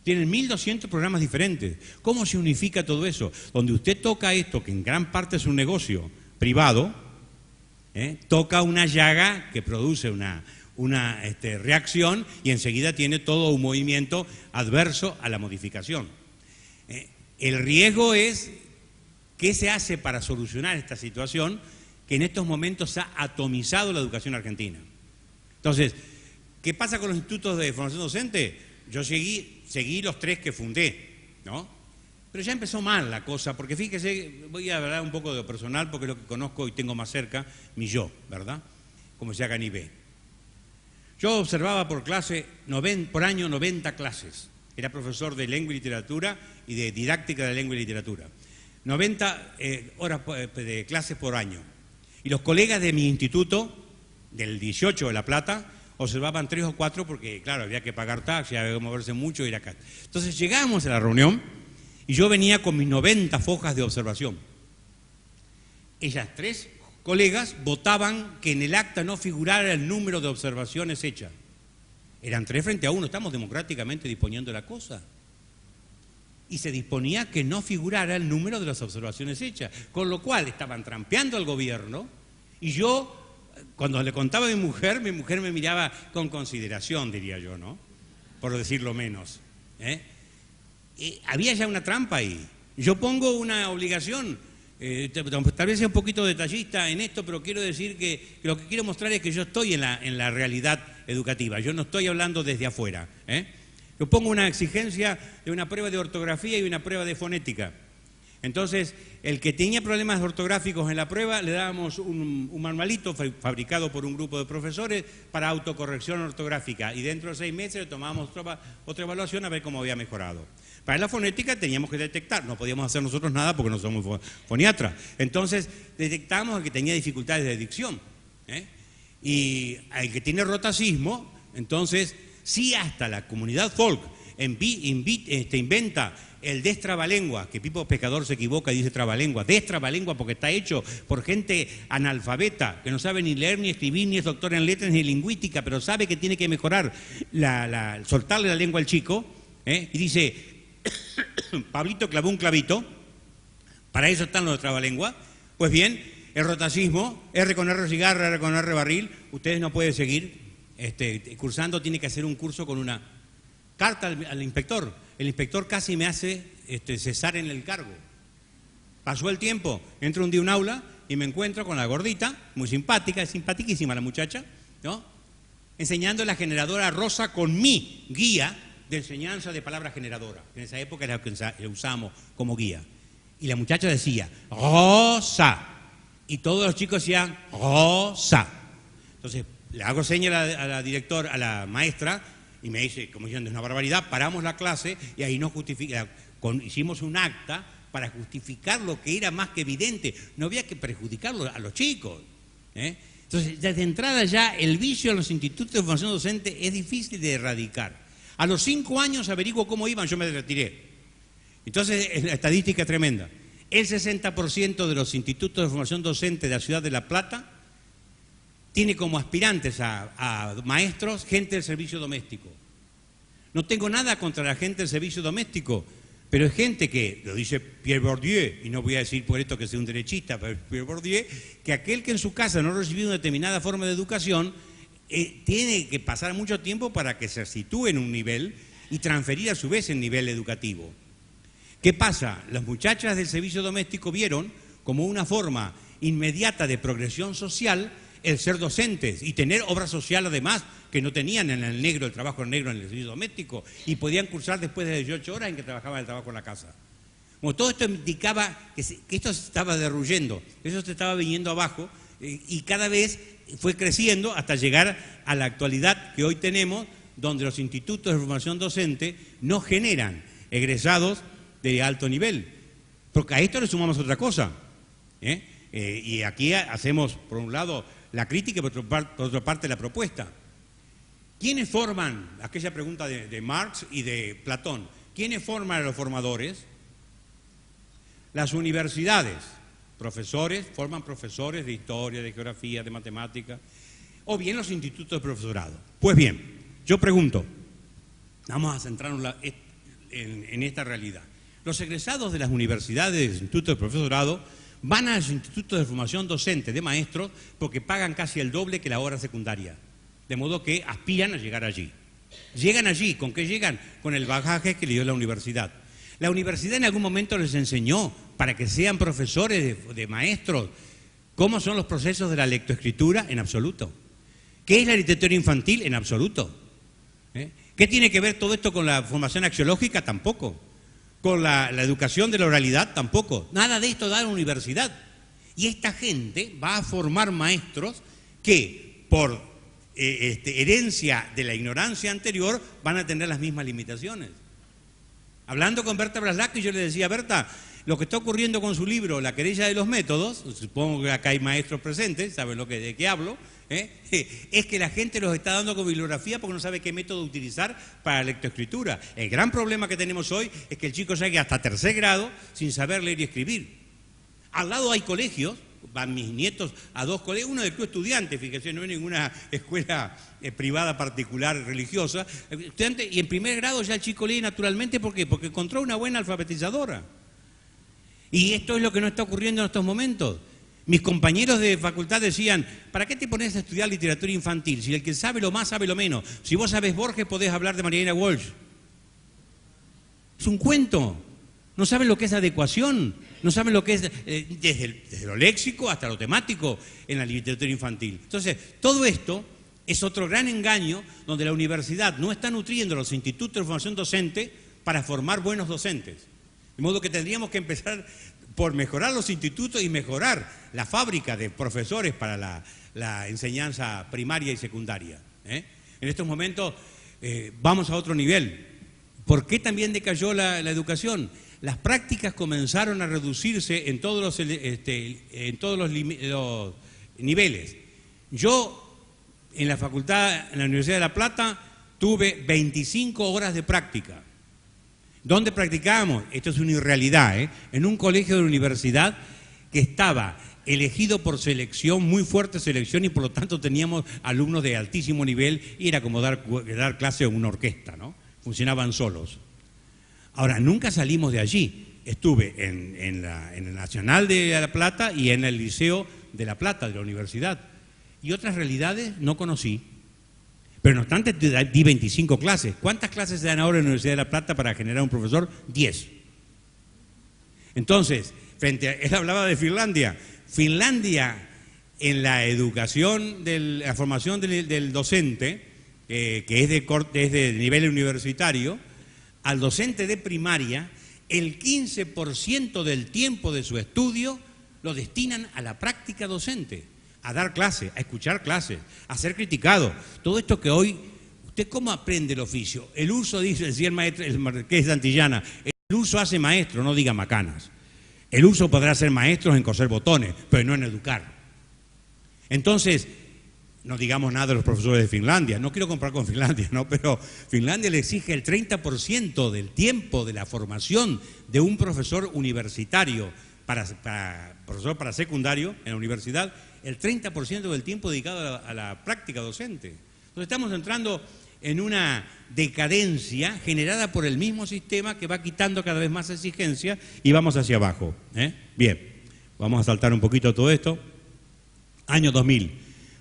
D: Tienen 1.200 programas diferentes. ¿Cómo se unifica todo eso? Donde usted toca esto, que en gran parte es un negocio privado, toca una llaga que produce una reacción y enseguida tiene todo un movimiento adverso a la modificación. El riesgo es, ¿qué se hace para solucionar esta situación que en estos momentos ha atomizado la educación argentina? Entonces, ¿qué pasa con los institutos de formación docente? Yo seguí los 3 que fundé, ¿no? Pero ya empezó mal la cosa, porque fíjese, voy a hablar un poco de lo personal, porque es lo que conozco y tengo más cerca, mi yo, ¿verdad? Como se haga en IB. Yo observaba por año 90 clases. Era profesor de lengua y literatura y de didáctica de lengua y literatura. 90 horas de clases por año. Y los colegas de mi instituto, del 18 de La Plata, observaban 3 o 4 porque, claro, había que pagar taxi, había que moverse mucho y ir acá. Entonces llegamos a la reunión y yo venía con mis 90 fojas de observación. Ellas 3 colegas votaban que en el acta no figurara el número de observaciones hechas. Eran 3 frente a 1, estamos democráticamente disponiendo la cosa. Y se disponía que no figurara el número de las observaciones hechas, con lo cual estaban trampeando al gobierno y yo, cuando le contaba a mi mujer me miraba con consideración, diría yo, ¿no? Por decirlo menos. Había ya una trampa ahí. Yo pongo una obligación, tal vez sea un poquito detallista en esto, pero quiero decir que lo que quiero mostrar es que yo estoy en la realidad educativa. Yo no estoy hablando desde afuera. Yo pongo una exigencia de una prueba de ortografía y una prueba de fonética. Entonces, el que tenía problemas ortográficos en la prueba, le dábamos un manualito fabricado por un grupo de profesores para autocorrección ortográfica y dentro de 6 meses le tomábamos otra evaluación a ver cómo había mejorado. Para la fonética teníamos que detectar, no podíamos hacer nosotros nada porque no somos foniatras. Entonces, detectamos al que tenía dificultades de dicción. Y al que tiene rotacismo, entonces, sí, hasta la comunidad folk inventa el destrabalengua, que Pipo Pescador se equivoca y dice trabalengua, destrabalengua porque está hecho por gente analfabeta, que no sabe ni leer ni escribir, ni es doctor en letras ni en lingüística, pero sabe que tiene que mejorar, soltarle la lengua al chico, y dice, Pablito clavó un clavito, para eso están los de trabalengua. Pues bien, el rotacismo, R con R cigarra, R con R barril, ustedes no pueden seguir cursando, tiene que hacer un curso con una carta al inspector. El inspector casi me hace cesar en el cargo. Pasó el tiempo, entro un día a un aula y me encuentro con la gordita, muy simpática, es simpaticísima la muchacha, ¿no? Enseñando la generadora rosa con mi guía de enseñanza de palabra generadora. En esa época era la que usamos como guía. Y la muchacha decía, rosa. Y todos los chicos decían, rosa. Entonces, le hago seña a la directora, a la maestra, y me dice, como diciendo, es una barbaridad, paramos la clase y ahí nos justifica, hicimos un acta para justificar lo que era más que evidente. No había que perjudicarlo a los chicos. Entonces, desde entrada ya el vicio en los institutos de formación docente es difícil de erradicar. A los 5 años averiguo cómo iban, yo me retiré. Entonces, la estadística es tremenda. El 60% de los institutos de formación docente de la ciudad de La Plata tiene como aspirantes a maestros gente del servicio doméstico. No tengo nada contra la gente del servicio doméstico, pero es gente que, lo dice Pierre Bourdieu, y no voy a decir por esto que sea un derechista, pero Pierre Bourdieu, que aquel que en su casa no ha recibido una determinada forma de educación, tiene que pasar mucho tiempo para que se sitúe en un nivel y transferir a su vez el nivel educativo. ¿Qué pasa? Las muchachas del servicio doméstico vieron como una forma inmediata de progresión social el ser docentes y tener obra social además que no tenían en el negro, el trabajo negro en el servicio doméstico, y podían cursar después de 18 horas en que trabajaban el trabajo en la casa. Como todo esto indicaba que esto se estaba derruyendo, eso se estaba viniendo abajo y cada vez fue creciendo hasta llegar a la actualidad que hoy tenemos, donde los institutos de formación docente no generan egresados de alto nivel. Porque a esto le sumamos otra cosa, y aquí hacemos, por un lado, la crítica y por otra parte la propuesta. ¿Quiénes forman, aquella pregunta de Marx y de Platón, quiénes forman a los formadores? Las universidades, profesores, forman profesores de historia, de geografía, de matemática, o bien los institutos de profesorado. Pues bien, yo pregunto, vamos a centrarnos en esta realidad. Los egresados de las universidades y institutos de profesorado van a los institutos de formación docente de maestros porque pagan casi el doble que la hora secundaria, de modo que aspiran a llegar allí. Llegan allí, ¿con qué llegan? Con el bagaje que le dio la universidad. La universidad en algún momento les enseñó, para que sean profesores de maestros, cómo son los procesos de la lectoescritura, en absoluto. ¿Qué es la literatura infantil? En absoluto. ¿Qué tiene que ver todo esto con la formación axiológica? Tampoco. Con la educación de la oralidad, tampoco. Nada de esto da la universidad. Y esta gente va a formar maestros que, por herencia de la ignorancia anterior, van a tener las mismas limitaciones. Hablando con Berta Braslavsky, yo le decía, Berta, lo que está ocurriendo con su libro, La querella de los métodos, supongo que acá hay maestros presentes, saben de qué hablo, es que la gente los está dando como bibliografía porque no sabe qué método utilizar para la lectoescritura. El gran problema que tenemos hoy es que el chico llegue hasta tercer grado sin saber leer y escribir. Al lado hay colegios, van mis nietos a 2 colegios, uno de Club Estudiante, fíjese, no hay ninguna escuela privada particular religiosa, estudiante, y en primer grado ya el chico lee naturalmente. ¿Por qué? Porque encontró una buena alfabetizadora. Y esto es lo que no está ocurriendo en estos momentos. Mis compañeros de facultad decían, ¿para qué te pones a estudiar literatura infantil? Si el que sabe lo más sabe lo menos. Si vos sabés Borges podés hablar de Mariana Walsh. Es un cuento. No saben lo que es adecuación, no saben lo que es desde lo léxico hasta lo temático en la literatura infantil. Entonces, todo esto es otro gran engaño donde la universidad no está nutriendo los institutos de formación docente para formar buenos docentes. De modo que tendríamos que empezar por mejorar los institutos y mejorar la fábrica de profesores para la enseñanza primaria y secundaria. En estos momentos vamos a otro nivel. ¿Por qué también decayó la educación? Las prácticas comenzaron a reducirse en todos los niveles. Yo, en la facultad, en la Universidad de La Plata, tuve 25 horas de práctica. ¿Dónde practicábamos? Esto es una irrealidad, en un colegio de la universidad que estaba elegido por selección, muy fuerte selección, y por lo tanto teníamos alumnos de altísimo nivel y era como dar clase en una orquesta, ¿no? Funcionaban solos. Ahora, nunca salimos de allí. Estuve en el Nacional de La Plata y en el Liceo de La Plata, de la universidad. Y otras realidades no conocí. Pero no obstante, di 25 clases. ¿Cuántas clases se dan ahora en la Universidad de La Plata para generar un profesor? 10. Entonces, él hablaba de Finlandia. Finlandia, en la educación, la formación del docente, que es de nivel universitario, al docente de primaria, el 15% del tiempo de su estudio lo destinan a la práctica docente, a dar clases, a escuchar clases, a ser criticado. Todo esto que hoy, ¿usted cómo aprende el oficio? El uso, dice el maestro, el Marqués de Santillana, el uso hace maestro, no diga macanas. El uso podrá ser maestro en coser botones, pero no en educar. Entonces, no digamos nada de los profesores de Finlandia, no quiero comparar con Finlandia, ¿no? Pero Finlandia le exige el 30% del tiempo de la formación de un profesor universitario, profesor para secundario en la universidad, el 30% del tiempo dedicado a la práctica docente. Entonces estamos entrando en una decadencia generada por el mismo sistema que va quitando cada vez más exigencia y vamos hacia abajo. Bien, vamos a saltar un poquito todo esto. Año 2000.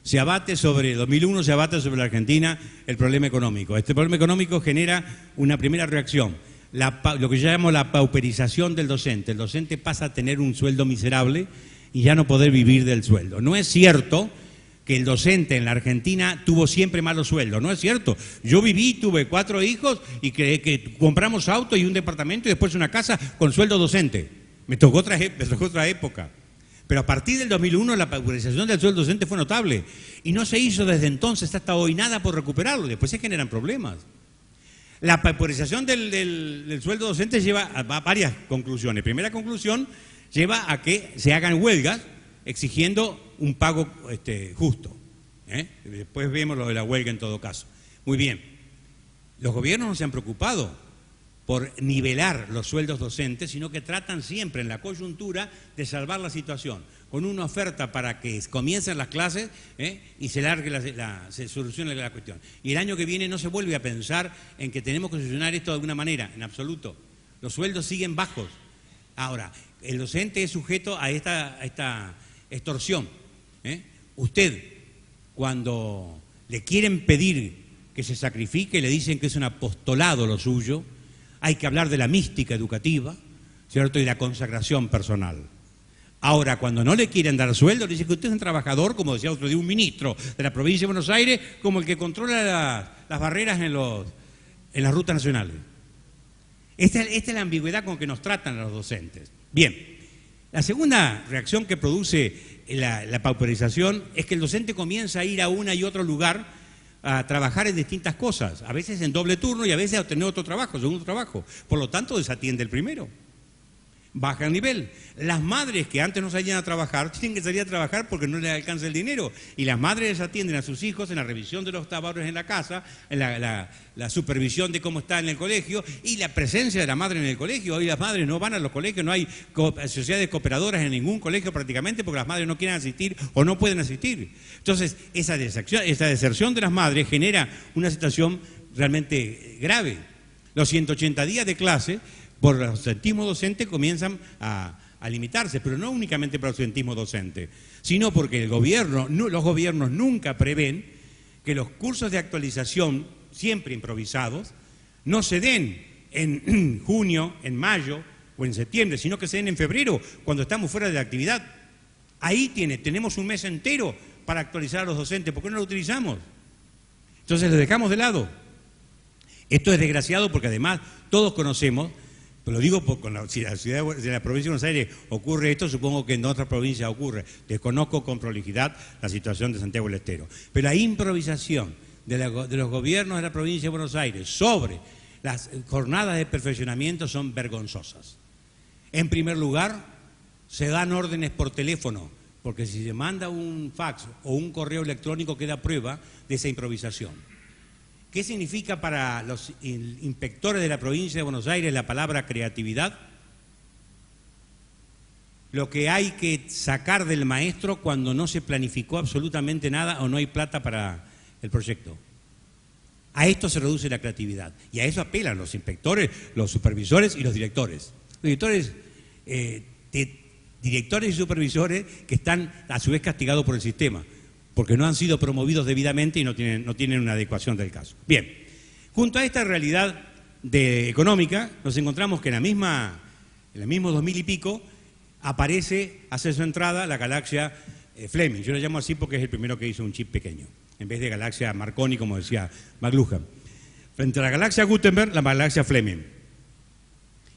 D: 2001 se abate sobre la Argentina el problema económico. Este problema económico genera una primera reacción, lo que yo llamo la pauperización del docente. El docente pasa a tener un sueldo miserable y ya no poder vivir del sueldo. No es cierto que el docente en la Argentina tuvo siempre malos sueldos, no es cierto. Yo tuve 4 hijos y que compramos auto y un departamento y después una casa con sueldo docente. Me tocó otra época. Pero a partir del 2001 la pauperización del sueldo docente fue notable y no se hizo desde entonces hasta hoy nada por recuperarlo. Después se generan problemas. La pauperización del sueldo docente lleva a varias conclusiones. Primera conclusión, lleva a que se hagan huelgas exigiendo un pago justo. Después vemos lo de la huelga en todo caso. Muy bien, los gobiernos no se han preocupado por nivelar los sueldos docentes, sino que tratan siempre en la coyuntura de salvar la situación, con una oferta para que comiencen las clases y se largue se solucione la cuestión. Y el año que viene no se vuelve a pensar en que tenemos que solucionar esto de alguna manera, en absoluto. Los sueldos siguen bajos. Ahora, el docente es sujeto a esta extorsión. Usted, cuando le quieren pedir que se sacrifique, le dicen que es un apostolado lo suyo. Hay que hablar de la mística educativa, ¿cierto? Y la consagración personal. Ahora, cuando no le quieren dar sueldo, le dicen que usted es un trabajador, como decía otro día un ministro de la provincia de Buenos Aires, como el que controla las barreras en las rutas nacionales. Esta es la ambigüedad con que nos tratan los docentes. Bien, la segunda reacción que produce la pauperización es que el docente comienza a ir a una y otro lugar a trabajar en distintas cosas, a veces en doble turno y a veces a obtener otro trabajo, segundo trabajo. Por lo tanto, desatiende el primero. Baja el nivel. Las madres que antes no salían a trabajar, tienen que salir a trabajar porque no les alcanza el dinero. Y las madres desatienden a sus hijos en la revisión de los tabores en la casa, en la supervisión de cómo está en el colegio y la presencia de la madre en el colegio. Hoy las madres no van a los colegios, no hay sociedades cooperadoras en ningún colegio prácticamente porque las madres no quieren asistir o no pueden asistir. Entonces, esa deserción de las madres genera una situación realmente grave. Los 180 días de clase por el ausentismo docente comienzan a limitarse, pero no únicamente por el ausentismo docente, sino porque los gobiernos nunca prevén que los cursos de actualización, siempre improvisados, no se den en junio, en mayo o en septiembre, sino que se den en febrero, cuando estamos fuera de la actividad. Ahí tenemos un mes entero para actualizar a los docentes, ¿por qué no lo utilizamos? Entonces los dejamos de lado. Esto es desgraciado porque además todos conocemos. Pero lo digo porque si la provincia de Buenos Aires ocurre esto, supongo que en otras provincias ocurre. Desconozco con prolijidad la situación de Santiago del Estero. Pero la improvisación de los gobiernos de la provincia de Buenos Aires sobre las jornadas de perfeccionamiento son vergonzosas. En primer lugar, se dan órdenes por teléfono, porque si se manda un fax o un correo electrónico queda prueba de esa improvisación. ¿Qué significa para los inspectores de la provincia de Buenos Aires la palabra creatividad? Lo que hay que sacar del maestro cuando no se planificó absolutamente nada o no hay plata para el proyecto. A esto se reduce la creatividad y a eso apelan los inspectores, los supervisores y los directores. Los directores y supervisores que están a su vez castigados por el sistema, porque no han sido promovidos debidamente y no tienen una adecuación del caso. Bien, junto a esta realidad económica, nos encontramos que en el mismo 2000 y pico hace su entrada la galaxia Fleming. Yo la llamo así porque es el primero que hizo un chip pequeño, en vez de galaxia Marconi, como decía McLuhan. Frente a la galaxia Gutenberg, la galaxia Fleming.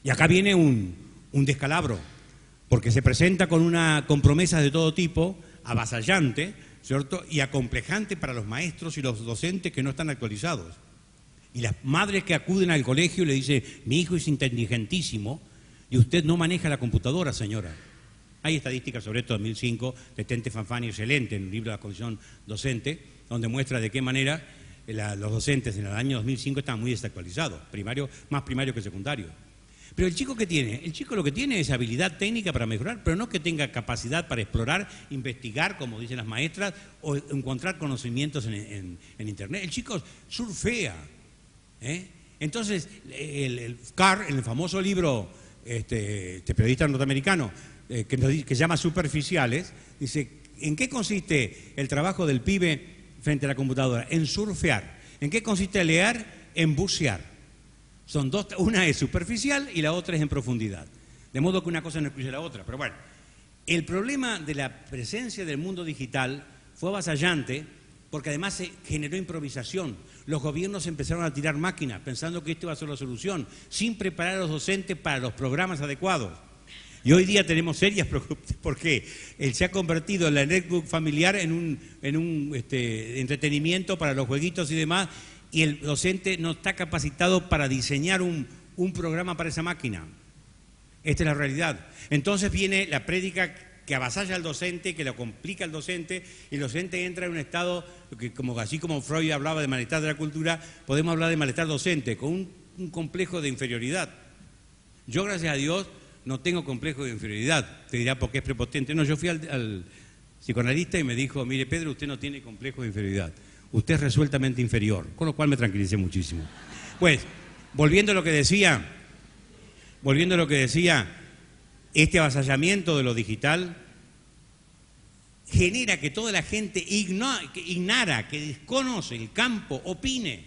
D: Y acá viene un descalabro, porque se presenta con promesas de todo tipo, avasallante, ¿cierto? Y acomplejante para los maestros y los docentes que no están actualizados. Y las madres que acuden al colegio le dicen, mi hijo es inteligentísimo y usted no maneja la computadora, señora. Hay estadísticas sobre esto de 2005, de Tente Fanfani, excelente, en el libro de la condición docente, donde muestra de qué manera los docentes en el año 2005 estaban muy desactualizados, más primarios que secundarios. Pero el chico, ¿qué tiene? El chico lo que tiene es habilidad técnica para mejorar, pero no que tenga capacidad para explorar, investigar, como dicen las maestras, o encontrar conocimientos en Internet. El chico surfea. Entonces, el Carr, en el famoso libro, este periodista norteamericano, que se llama Superficiales, dice, ¿en qué consiste el trabajo del pibe frente a la computadora? En surfear. ¿En qué consiste leer? En bucear. Son dos, una es superficial y la otra es en profundidad. De modo que una cosa no excluye a la otra. Pero bueno, el problema de la presencia del mundo digital fue avasallante porque además se generó improvisación. Los gobiernos empezaron a tirar máquinas pensando que esto iba a ser la solución, sin preparar a los docentes para los programas adecuados. Y hoy día tenemos serias preocupaciones porque él se ha convertido en la netbook familiar en un entretenimiento para los jueguitos y demás, y el docente no está capacitado para diseñar un programa para esa máquina. Esta es la realidad. Entonces viene la prédica que avasalla al docente, que lo complica al docente, y el docente entra en un estado, que así como Freud hablaba de malestar de la cultura, podemos hablar de malestar docente, con un complejo de inferioridad. Yo, gracias a Dios, no tengo complejo de inferioridad. Te dirá porque es prepotente. No, yo fui al psicoanalista y me dijo, mire Pedro, usted no tiene complejo de inferioridad. Usted es resueltamente inferior, con lo cual me tranquilicé muchísimo. Pues, volviendo a lo que decía, este avasallamiento de lo digital genera que toda la gente ignara, que desconoce el campo, opine.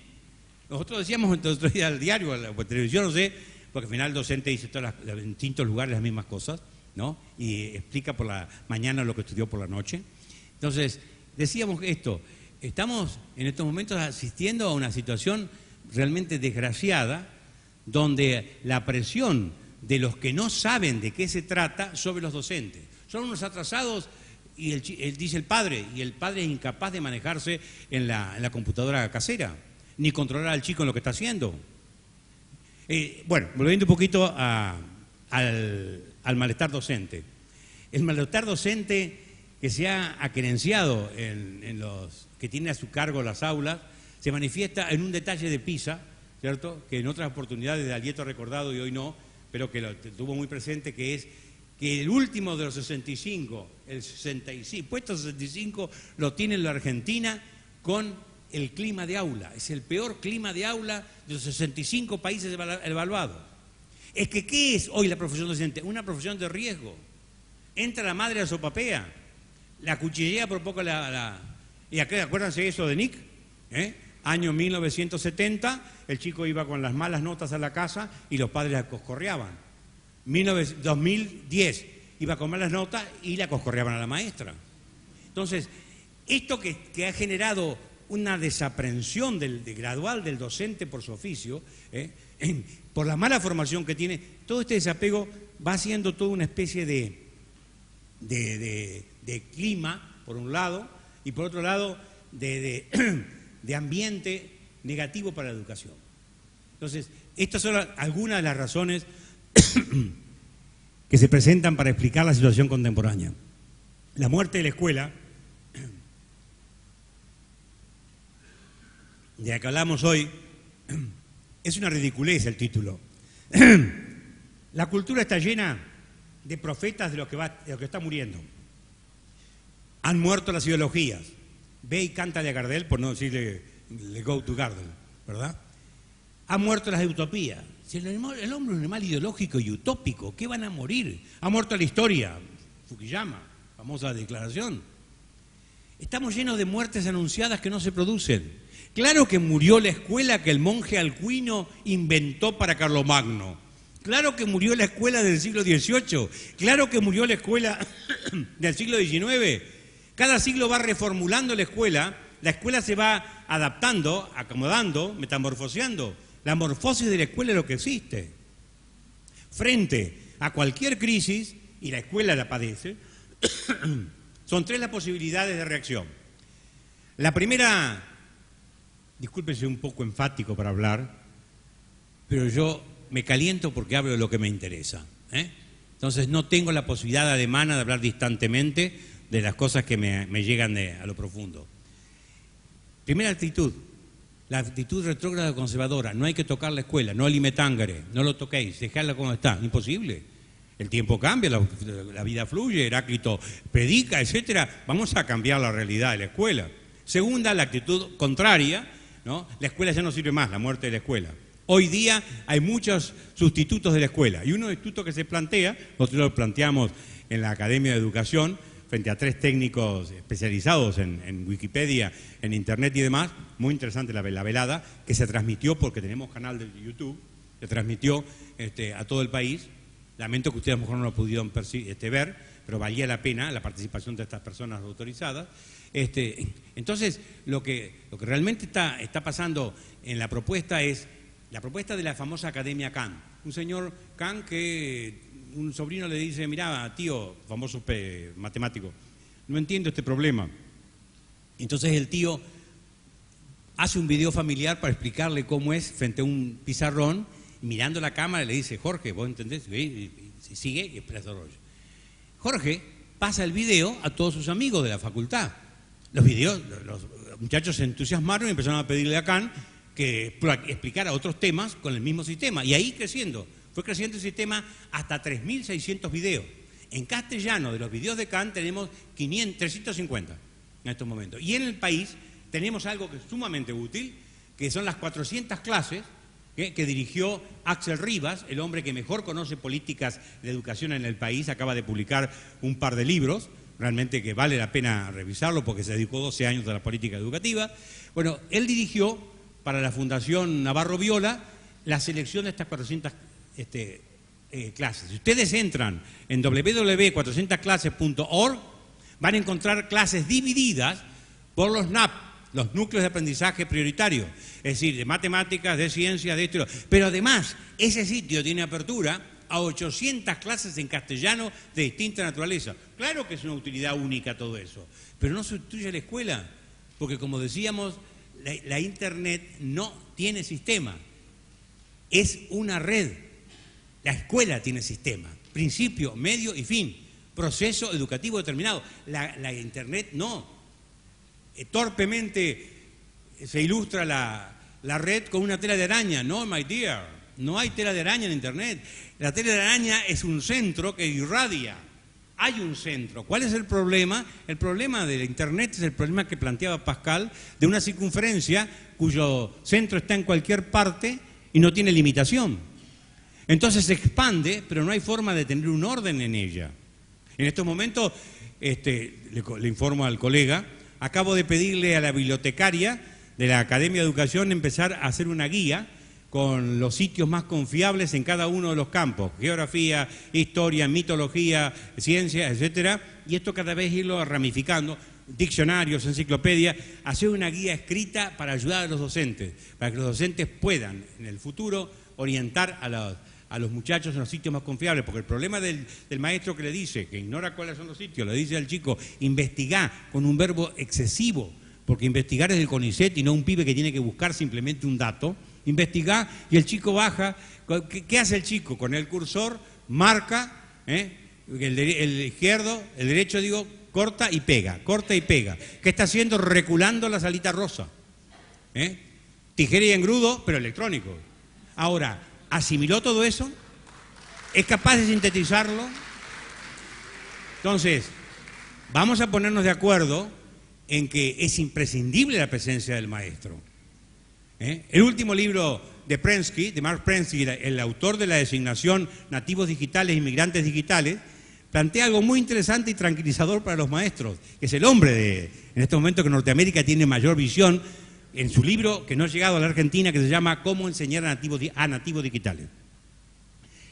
D: Nosotros decíamos el otro día al diario, a la televisión, no sé, porque al final el docente dice en distintos lugares las mismas cosas, ¿no? Y explica por la mañana lo que estudió por la noche. Entonces, decíamos esto. Estamos en estos momentos asistiendo a una situación realmente desgraciada, donde la presión de los que no saben de qué se trata sobre los docentes. Son unos atrasados, y él dice el padre es incapaz de manejarse en la computadora casera, ni controlar al chico en lo que está haciendo. Bueno, volviendo un poquito al malestar docente. El malestar docente que se ha aquerenciado en los que tienen a su cargo las aulas, se manifiesta en un detalle de PISA, ¿cierto? Que en otras oportunidades de Alieto ha recordado y hoy no, pero que lo tuvo muy presente, que es que el último de los 65, puesto 65, lo tiene la Argentina con el clima de aula. Es el peor clima de aula de los 65 países evaluados. Es que, ¿qué es hoy la profesión docente? Una profesión de riesgo. Entra la madre a sopapea, la cuchillea por poco y acá, acuérdense eso de Nick, año 1970, el chico iba con las malas notas a la casa y los padres la coscorreaban. 2010, iba con malas notas y la coscorreaban a la maestra. Entonces, esto que ha generado una desaprensión gradual del docente por su oficio, por la mala formación que tiene, todo este desapego va haciendo toda una especie de clima, por un lado, y por otro lado, de ambiente negativo para la educación. Entonces, estas son algunas de las razones que se presentan para explicar la situación contemporánea. La muerte de la escuela, de la que hablamos hoy, es una ridiculez el título. La cultura está llena de profetas de lo que está muriendo. Han muerto las ideologías. Ve y canta de Gardel, por no decirle le go to Gardel, ¿verdad? Han muerto las utopías. Si el hombre es un animal ideológico y utópico, ¿qué van a morir? Ha muerto la historia. Fukuyama, famosa declaración. Estamos llenos de muertes anunciadas que no se producen. Claro que murió la escuela que el monje Alcuino inventó para Carlomagno. Claro que murió la escuela del siglo XVIII. Claro que murió la escuela del siglo XIX. Cada siglo va reformulando la escuela se va adaptando, acomodando, metamorfoseando. La morfosis de la escuela es lo que existe. Frente a cualquier crisis, y la escuela la padece, son tres las posibilidades de reacción. La primera, discúlpense un poco enfático para hablar, pero yo me caliento porque hablo de lo que me interesa. Entonces no tengo la posibilidad ademana de hablar distantemente de las cosas que me llegan a lo profundo. Primera actitud, la actitud retrógrada conservadora, no hay que tocar la escuela, no alimetangare, no lo toquéis, dejadla como está, imposible. El tiempo cambia, la vida fluye, Heráclito predica, etcétera. Vamos a cambiar la realidad de la escuela. Segunda, la actitud contraria, ¿no? La escuela ya no sirve más, la muerte de la escuela. Hoy día hay muchos sustitutos de la escuela y uno de los sustitutos que se plantea, nosotros lo planteamos en la Academia de Educación, frente a 3 técnicos especializados en Wikipedia, en Internet y demás, muy interesante la velada, que se transmitió porque tenemos canal de YouTube, se transmitió a todo el país. Lamento que ustedes a lo mejor no lo pudieron ver, pero valía la pena la participación de estas personas autorizadas. Entonces, lo que realmente está pasando en la propuesta es la propuesta de la famosa Academia Kant. Un señor Kant que un sobrino le dice, mirá, tío, famoso matemático, no entiendo este problema. Entonces el tío hace un video familiar para explicarle cómo es frente a un pizarrón, mirando la cámara le dice, Jorge, ¿vos entendés? Y sigue y expresa el rollo. Jorge pasa el video a todos sus amigos de la facultad. Los muchachos se entusiasmaron y empezaron a pedirle a Kant que explicara otros temas con el mismo sistema. Y ahí fue creciendo el sistema hasta 3.600 videos. En castellano, de los videos de Kant, tenemos 350 en estos momentos. Y en el país tenemos algo que es sumamente útil, que son las 400 clases que dirigió Axel Rivas, el hombre que mejor conoce políticas de educación en el país. Acaba de publicar un par de libros, realmente que vale la pena revisarlo porque se dedicó 12 años a la política educativa. Bueno, él dirigió para la Fundación Navarro Viola la selección de estas 400 clases. Si ustedes entran en www.400clases.org, van a encontrar clases divididas por los NAP, los núcleos de aprendizaje prioritarios, es decir, de matemáticas, de ciencias, de esto. Pero además, ese sitio tiene apertura a 800 clases en castellano de distinta naturaleza. Claro que es una utilidad única todo eso, pero no sustituye la escuela, porque como decíamos, la Internet no tiene sistema, es una red. La escuela tiene sistema, principio, medio y fin, proceso educativo determinado. La Internet no. Torpemente se ilustra la red con una tela de araña. No, my dear, no hay tela de araña en Internet. La tela de araña es un centro que irradia. Hay un centro. ¿Cuál es el problema? El problema de la Internet es el problema que planteaba Pascal de una circunferencia cuyo centro está en cualquier parte y no tiene limitación. Entonces se expande, pero no hay forma de tener un orden en ella. En estos momentos, le informo al colega, acabo de pedirle a la bibliotecaria de la Academia de Educación empezar a hacer una guía con los sitios más confiables en cada uno de los campos, geografía, historia, mitología, ciencia, etcétera, y esto cada vez irlo ramificando, diccionarios, enciclopedia, hacer una guía escrita para ayudar a los docentes, para que los docentes puedan en el futuro orientar a los muchachos en los sitios más confiables, porque el problema del maestro que le dice, que ignora cuáles son los sitios, le dice al chico, investigá, con un verbo excesivo, porque investigar es del CONICET y no un pibe que tiene que buscar simplemente un dato, investigá y el chico baja. ¿Qué hace el chico? Con el cursor marca, el izquierdo, el derecho digo, corta y pega. ¿Qué está haciendo? Reculando la salita rosa. Tijera y engrudo, pero electrónico. Ahora, ¿asimiló todo eso? ¿Es capaz de sintetizarlo? Entonces, vamos a ponernos de acuerdo en que es imprescindible la presencia del maestro. El último libro de Prensky, de Mark Prensky, el autor de la designación Nativos Digitales, Inmigrantes Digitales, plantea algo muy interesante y tranquilizador para los maestros, que es el hombre en este momento que Norteamérica tiene mayor visión, en su libro que no ha llegado a la Argentina, que se llama Cómo enseñar a nativos digitales.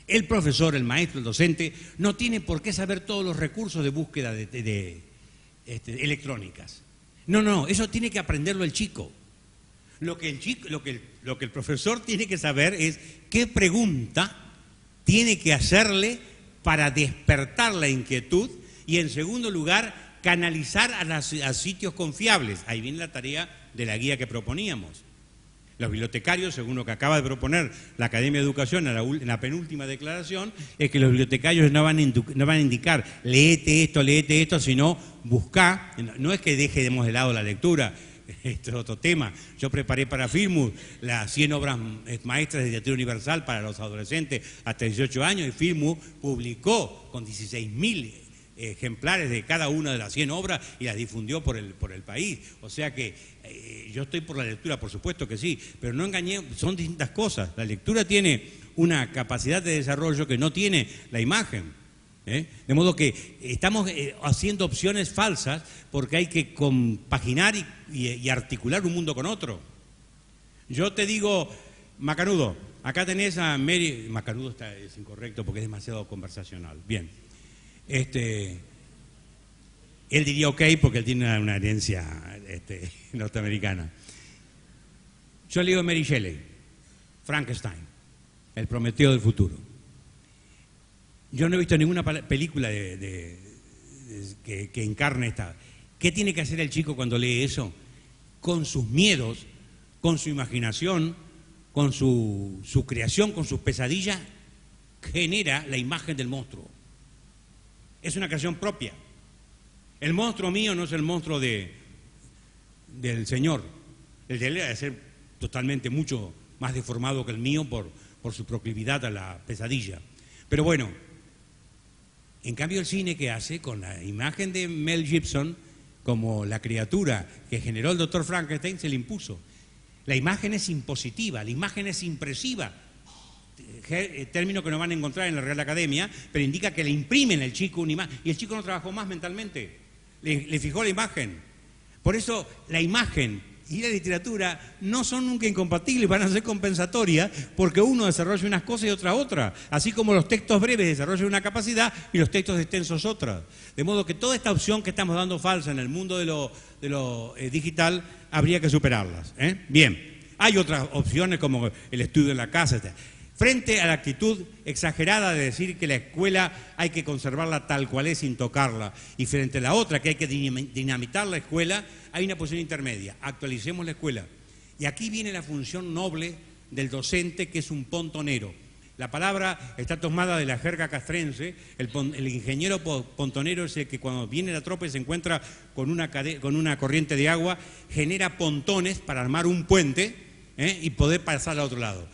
D: El profesor, el maestro, el docente, no tiene por qué saber todos los recursos de búsqueda electrónicas. No, eso tiene que aprenderlo el chico. Lo que el profesor tiene que saber es qué pregunta tiene que hacerle para despertar la inquietud y, en segundo lugar, canalizar a sitios confiables. Ahí viene la tarea de la guía que proponíamos. Los bibliotecarios, según lo que acaba de proponer la Academia de Educación en la penúltima declaración, es que los bibliotecarios no van a indicar léete esto, sino buscar. No es que dejemos de lado la lectura, Esto es otro tema. Yo preparé para Filmus las 100 obras maestras de literatura universal para los adolescentes hasta 18 años y Filmus publicó con 16.000 ejemplares de cada una de las 100 obras y las difundió por el país. O sea que yo estoy por la lectura, por supuesto que sí, pero no engañé, son distintas cosas. La lectura tiene una capacidad de desarrollo que no tiene la imagen. De modo que estamos haciendo opciones falsas porque hay que compaginar y articular un mundo con otro. Yo te digo, Macanudo, acá tenés a Mary. Macanudo es incorrecto porque es demasiado conversacional. Bien. Él diría ok porque él tiene una herencia norteamericana. Yo leo Mary Shelley, Frankenstein, el Prometeo del futuro. Yo no he visto ninguna película que encarne esta. ¿Qué tiene que hacer el chico cuando lee eso? Con sus miedos, con su imaginación, con su creación, con sus pesadillas, genera la imagen del monstruo. Es una creación propia. El monstruo mío no es el monstruo del Señor. El de él debe ser totalmente mucho más deformado que el mío por su proclividad a la pesadilla. Pero bueno, en cambio el cine que hace con la imagen de Mel Gibson como la criatura que generó el doctor Frankenstein se le impuso. La imagen es impositiva, la imagen es impresiva. Término que no van a encontrar en la Real Academia, pero indica que le imprimen al chico una imagen y el chico no trabajó más mentalmente, le fijó la imagen. Por eso la imagen y la literatura no son nunca incompatibles, van a ser compensatorias porque uno desarrolla unas cosas y otra, así como los textos breves desarrollan una capacidad y los textos extensos otra. De modo que toda esta opción que estamos dando falsa en el mundo de lo digital habría que superarlas. Bien, hay otras opciones como el estudio en la casa, etc. Frente a la actitud exagerada de decir que la escuela hay que conservarla tal cual es sin tocarla, y frente a la otra que hay que dinamitar la escuela, hay una posición intermedia. Actualicemos la escuela. Y aquí viene la función noble del docente, que es un pontonero. La palabra está tomada de la jerga castrense. El ingeniero pontonero es el que cuando viene la tropa y se encuentra con una corriente de agua, genera pontones para armar un puente y poder pasar al otro lado.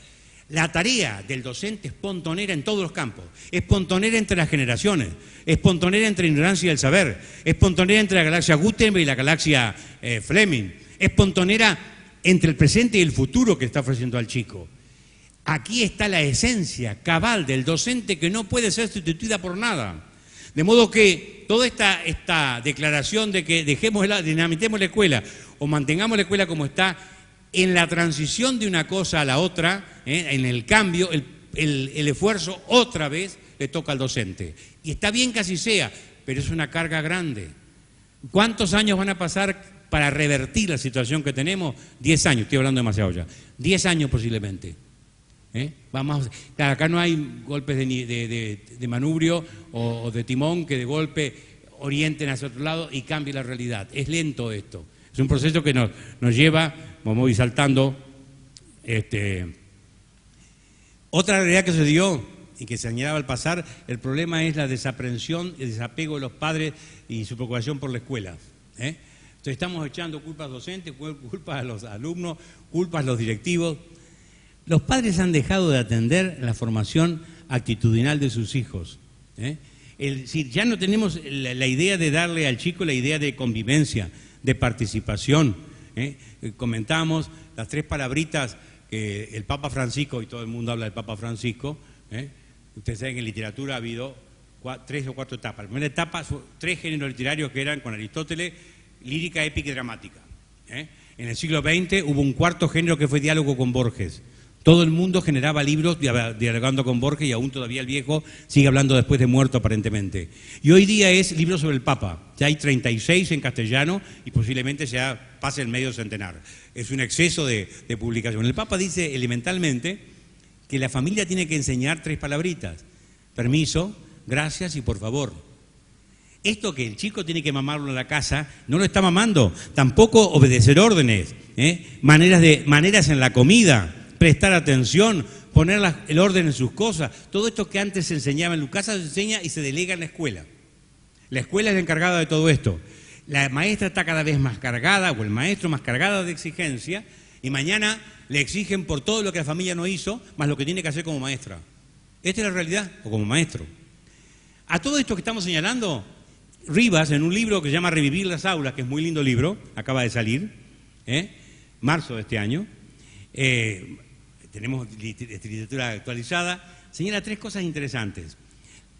D: La tarea del docente es pontonera en todos los campos, es pontonera entre las generaciones, es pontonera entre la ignorancia y el saber, es pontonera entre la galaxia Gutenberg y la galaxia Fleming, es pontonera entre el presente y el futuro que está ofreciendo al chico. Aquí está la esencia cabal del docente que no puede ser sustituida por nada. De modo que toda esta declaración de que dinamitemos la escuela o mantengamos la escuela como está, en la transición de una cosa a la otra, en el cambio, el esfuerzo otra vez le toca al docente. Y está bien que así sea, pero es una carga grande. ¿Cuántos años van a pasar para revertir la situación que tenemos? 10 años, estoy hablando demasiado ya. 10 años posiblemente. Claro, acá no hay golpes de manubrio o de timón que de golpe orienten hacia otro lado y cambie la realidad. Es lento esto. Es un proceso que nos lleva, vamos a ir saltando. Otra realidad que se dio y que se añadaba al pasar, el problema es la desaprensión, el desapego de los padres y su preocupación por la escuela. Entonces estamos echando culpas a los docentes, culpas a los alumnos, culpas a los directivos. Los padres han dejado de atender la formación actitudinal de sus hijos. Es decir, ya no tenemos la idea de darle al chico la idea de convivencia, de participación. Comentamos las 3 palabritas que el Papa Francisco, y todo el mundo habla del Papa Francisco, ustedes saben que en literatura ha habido 3 o 4 etapas. La primera etapa, 3 géneros literarios que eran con Aristóteles, lírica, épica y dramática. En el siglo XX hubo un 4º género que fue diálogo con Borges. Todo el mundo generaba libros dialogando con Borges y aún todavía el viejo sigue hablando después de muerto aparentemente. Y hoy día es libros sobre el Papa. Ya hay 36 en castellano y posiblemente ya pase el medio centenar. Es un exceso de publicación. El Papa dice elementalmente que la familia tiene que enseñar 3 palabritas. Permiso, gracias y por favor. Esto que el chico tiene que mamarlo en la casa, no lo está mamando. Tampoco obedecer órdenes, maneras en la comida, prestar atención, poner el orden en sus cosas. Todo esto que antes se enseñaba en su casa se enseña y se delega en la escuela. La escuela es la encargada de todo esto. la maestra está cada vez más cargada, o el maestro más cargado de exigencia, y mañana le exigen por todo lo que la familia no hizo, más lo que tiene que hacer como maestra. Esta es la realidad, o como maestro. A todo esto que estamos señalando, Rivas, en un libro que se llama Revivir las aulas, que es muy lindo libro, acaba de salir, marzo de este año, tenemos literatura actualizada, señala 3 cosas interesantes,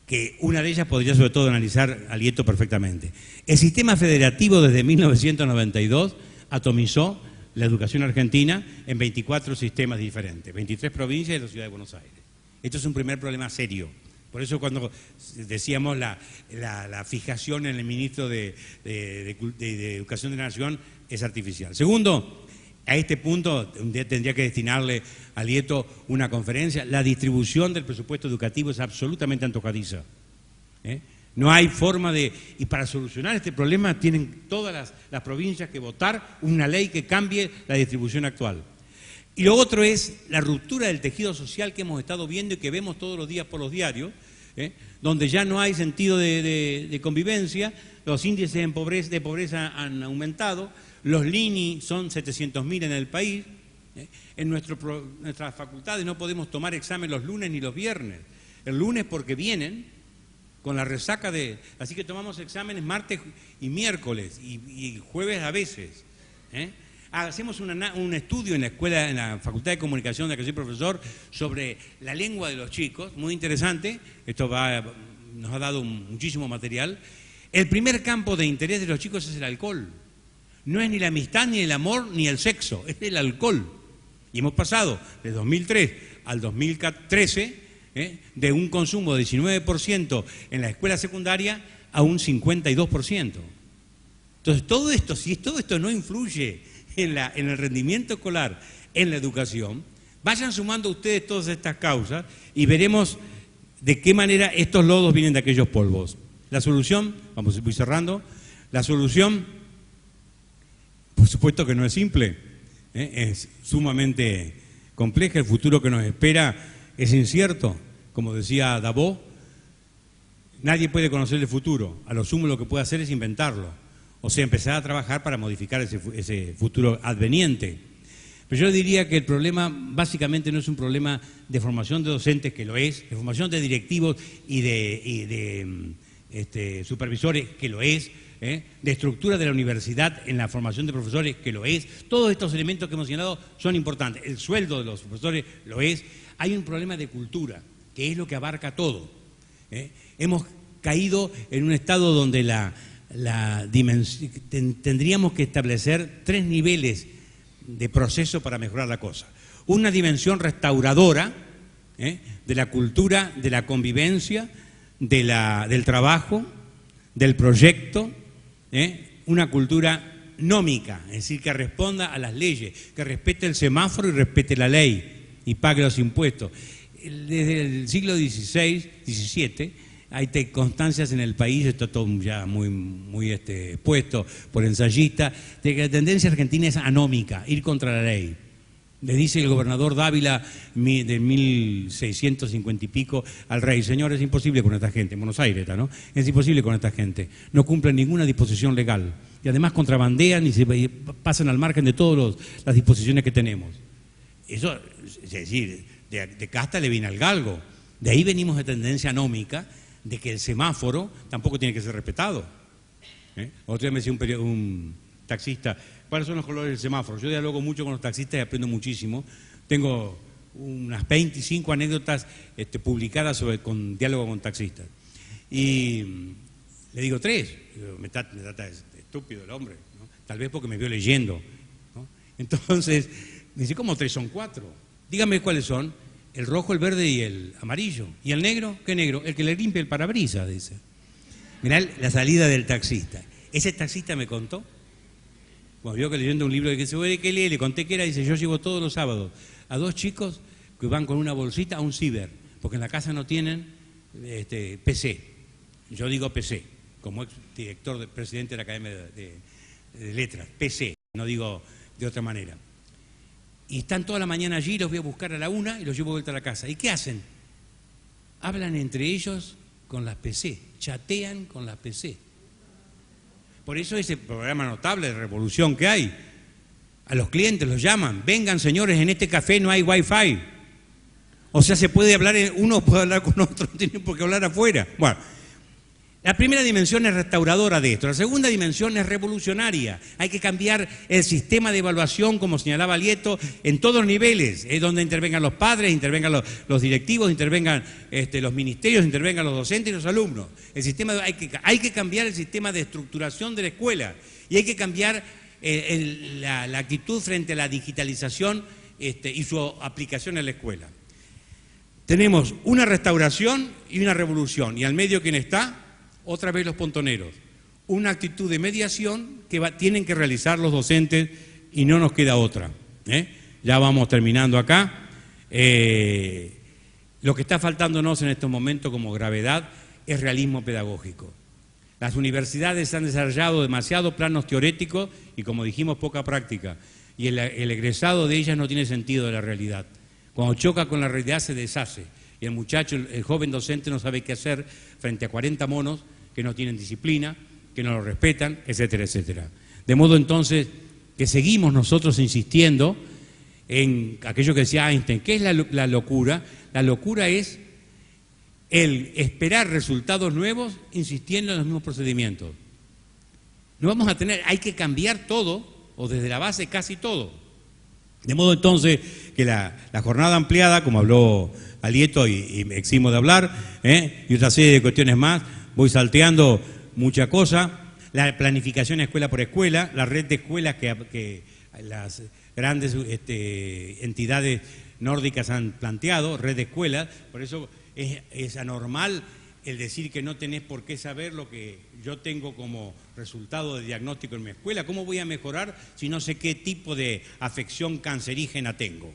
D: que una de ellas podría sobre todo analizar Alieto perfectamente. El sistema federativo desde 1992 atomizó la educación argentina en 24 sistemas diferentes, 23 provincias y la ciudad de Buenos Aires. Esto es un primer problema serio. Por eso cuando decíamos la fijación en el ministro de Educación de la Nación es artificial. Segundo, a este punto un día tendría que destinarle a Alieto una conferencia. La distribución del presupuesto educativo es absolutamente antojadiza. No hay forma de... Y para solucionar este problema tienen todas las provincias que votar una ley que cambie la distribución actual. Y lo otro es la ruptura del tejido social que hemos estado viendo y que vemos todos los días por los diarios, donde ya no hay sentido de convivencia, los índices de pobreza han aumentado, los LINI son 700.000 en el país, en nuestras facultades no podemos tomar examen los lunes ni los viernes, el lunes porque vienen con la resaca de... Así que tomamos exámenes martes y miércoles y jueves a veces, Hacemos un estudio en la escuela, en la Facultad de Comunicación de la que soy profesor, sobre la lengua de los chicos, muy interesante, esto nos ha dado muchísimo material. El primer campo de interés de los chicos es el alcohol. No es ni la amistad, ni el amor, ni el sexo, es el alcohol. Y hemos pasado de 2003 al 2013 de un consumo de 19% en la escuela secundaria a un 52%. Entonces, todo esto, si todo esto no influye en el rendimiento escolar, en la educación, vayan sumando ustedes todas estas causas y veremos de qué manera estos lodos vienen de aquellos polvos. La solución, voy cerrando, la solución, por supuesto que no es simple, es sumamente compleja, el futuro que nos espera es incierto, como decía Davos, nadie puede conocer el futuro, a lo sumo lo que puede hacer es inventarlo. O sea, empezar a trabajar para modificar ese futuro adveniente. Pero yo diría que el problema básicamente no es un problema de formación de docentes, que lo es, de formación de directivos y de supervisores, que lo es, de estructura de la universidad en la formación de profesores, que lo es. Todos estos elementos que hemos señalado son importantes. El sueldo de los profesores lo es. Hay un problema de cultura, que es lo que abarca todo. Hemos caído en un estado donde tendríamos que establecer 3 niveles de proceso para mejorar la cosa. Una dimensión restauradora de la cultura, de la convivencia, del trabajo, del proyecto, una cultura nómica, es decir, que responda a las leyes, que respete el semáforo y respete la ley y pague los impuestos. Desde el siglo XVI, XVII, hay constancias en el país, esto todo ya muy expuesto por ensayistas, de que la tendencia argentina es anómica, ir contra la ley. Le dice el gobernador Dávila de 1650 y pico al rey: señor, es imposible con esta gente, en Buenos Aires, ¿no? Es imposible con esta gente, no cumplen ninguna disposición legal y además contrabandean y se pasan al margen de todas las disposiciones que tenemos. Eso, es decir, de casta le viene al galgo. De ahí venimos de tendencia anómica, de que el semáforo tampoco tiene que ser respetado. Otro día me decía un taxista: ¿cuáles son los colores del semáforo? Yo dialogo mucho con los taxistas y aprendo muchísimo. Tengo unas 25 anécdotas publicadas con diálogo con taxistas. Y le digo 3. Me trata de estúpido el hombre, ¿no? Tal vez porque me vio leyendo, ¿no? Entonces, me dice: ¿cómo 3? Son 4. Dígame cuáles son. El rojo, el verde y el amarillo. ¿Y el negro? ¿Qué negro? El que le limpia el parabrisas, dice. Mirá la salida del taxista. Ese taxista me contó, cuando vio que leyendo un libro de que se ve que lee, le conté que era, dice: yo llevo todos los sábados a 2 chicos que van con una bolsita a un ciber, porque en la casa no tienen PC. Yo digo PC, como ex director, presidente de la Academia de Letras, PC, no digo de otra manera. Y están toda la mañana allí, los voy a buscar a la 1 y los llevo de vuelta a la casa. ¿Y qué hacen? Hablan entre ellos con las PC, chatean con las PC. Por eso ese programa notable de revolución que hay. A los clientes los llaman, vengan señores, en este café no hay wifi. O sea, se puede hablar, uno puede hablar con otro, no tiene por qué hablar afuera. Bueno, la primera dimensión es restauradora de esto. La segunda dimensión es revolucionaria. Hay que cambiar el sistema de evaluación, como señalaba Lieto, en todos los niveles. Es donde intervengan los padres, intervengan los directivos, intervengan los ministerios, intervengan los docentes y los alumnos. El sistema hay que cambiar el sistema de estructuración de la escuela y hay que cambiar la actitud frente a la digitalización y su aplicación en la escuela. Tenemos una restauración y una revolución. ¿Y al medio quién está? Otra vez los pontoneros. Una actitud de mediación que tienen que realizar los docentes y no nos queda otra. Ya vamos terminando acá. Lo que está faltándonos en estos momentos como gravedad es realismo pedagógico. Las universidades han desarrollado demasiados planos teóricos y, como dijimos, poca práctica. Y el egresado de ellas no tiene sentido de la realidad. Cuando choca con la realidad se deshace. Y el muchacho, el joven docente no sabe qué hacer frente a 40 monos que no tienen disciplina, que no lo respetan, etcétera, etcétera. De modo entonces que seguimos nosotros insistiendo en aquello que decía Einstein. ¿Qué es la locura? La locura es el esperar resultados nuevos insistiendo en los mismos procedimientos. No vamos a tener, hay que cambiar todo, o desde la base casi todo. De modo entonces que la jornada ampliada, como habló Lieto y me eximo de hablar, y otra serie de cuestiones más, voy salteando mucha cosa, la planificación escuela por escuela, la red de escuelas que las grandes entidades nórdicas han planteado, red de escuelas, por eso es anormal el decir que no tenés por qué saber lo que yo tengo como resultado de diagnóstico en mi escuela. ¿Cómo voy a mejorar si no sé qué tipo de afección cancerígena tengo?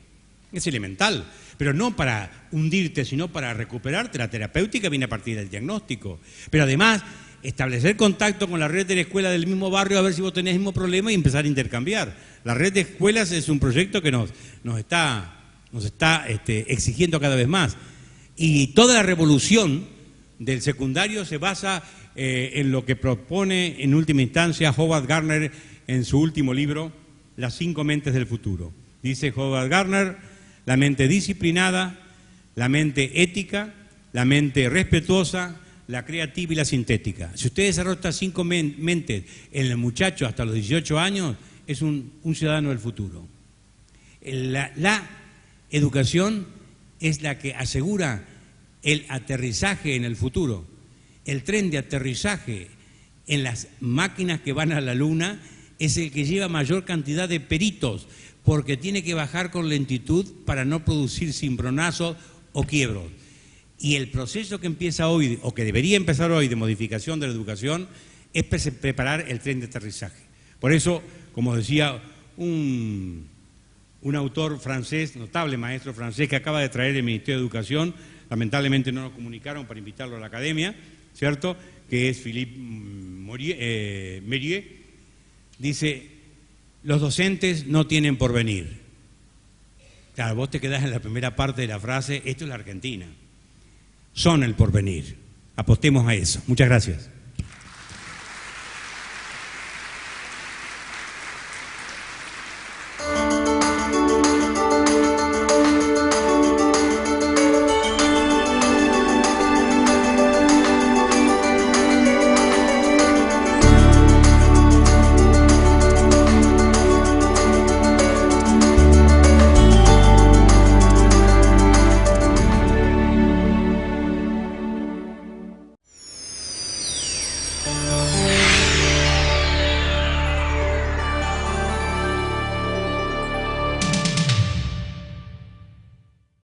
D: Es elemental, pero no para hundirte, sino para recuperarte. La terapéutica viene a partir del diagnóstico. Pero además, establecer contacto con la red de la escuela del mismo barrio a ver si vos tenés el mismo problema y empezar a intercambiar. La red de escuelas es un proyecto que nos está exigiendo cada vez más. Y toda la revolución del secundario se basa en lo que propone en última instancia Howard Gardner en su último libro, Las 5 mentes del futuro. Dice Howard Gardner: la mente disciplinada, la mente ética, la mente respetuosa, la creativa y la sintética. Si usted desarrolla estas 5 mentes en el muchacho hasta los 18 años, es un ciudadano del futuro. La educación es la que asegura el aterrizaje en el futuro. El tren de aterrizaje en las máquinas que van a la luna es el que lleva mayor cantidad de peritos, porque tiene que bajar con lentitud para no producir cimbronazos o quiebros. Y el proceso que empieza hoy, o que debería empezar hoy, de modificación de la educación, es preparar el tren de aterrizaje. Por eso, como decía un autor francés, notable maestro francés, que acaba de traer el Ministerio de Educación, lamentablemente no nos comunicaron para invitarlo a la academia, ¿cierto?, que es Philippe Mérieux, dice: los docentes no tienen porvenir. Claro, vos te quedás en la primera parte de la frase, esto es la Argentina. Son el porvenir. Apostemos a eso. Muchas gracias.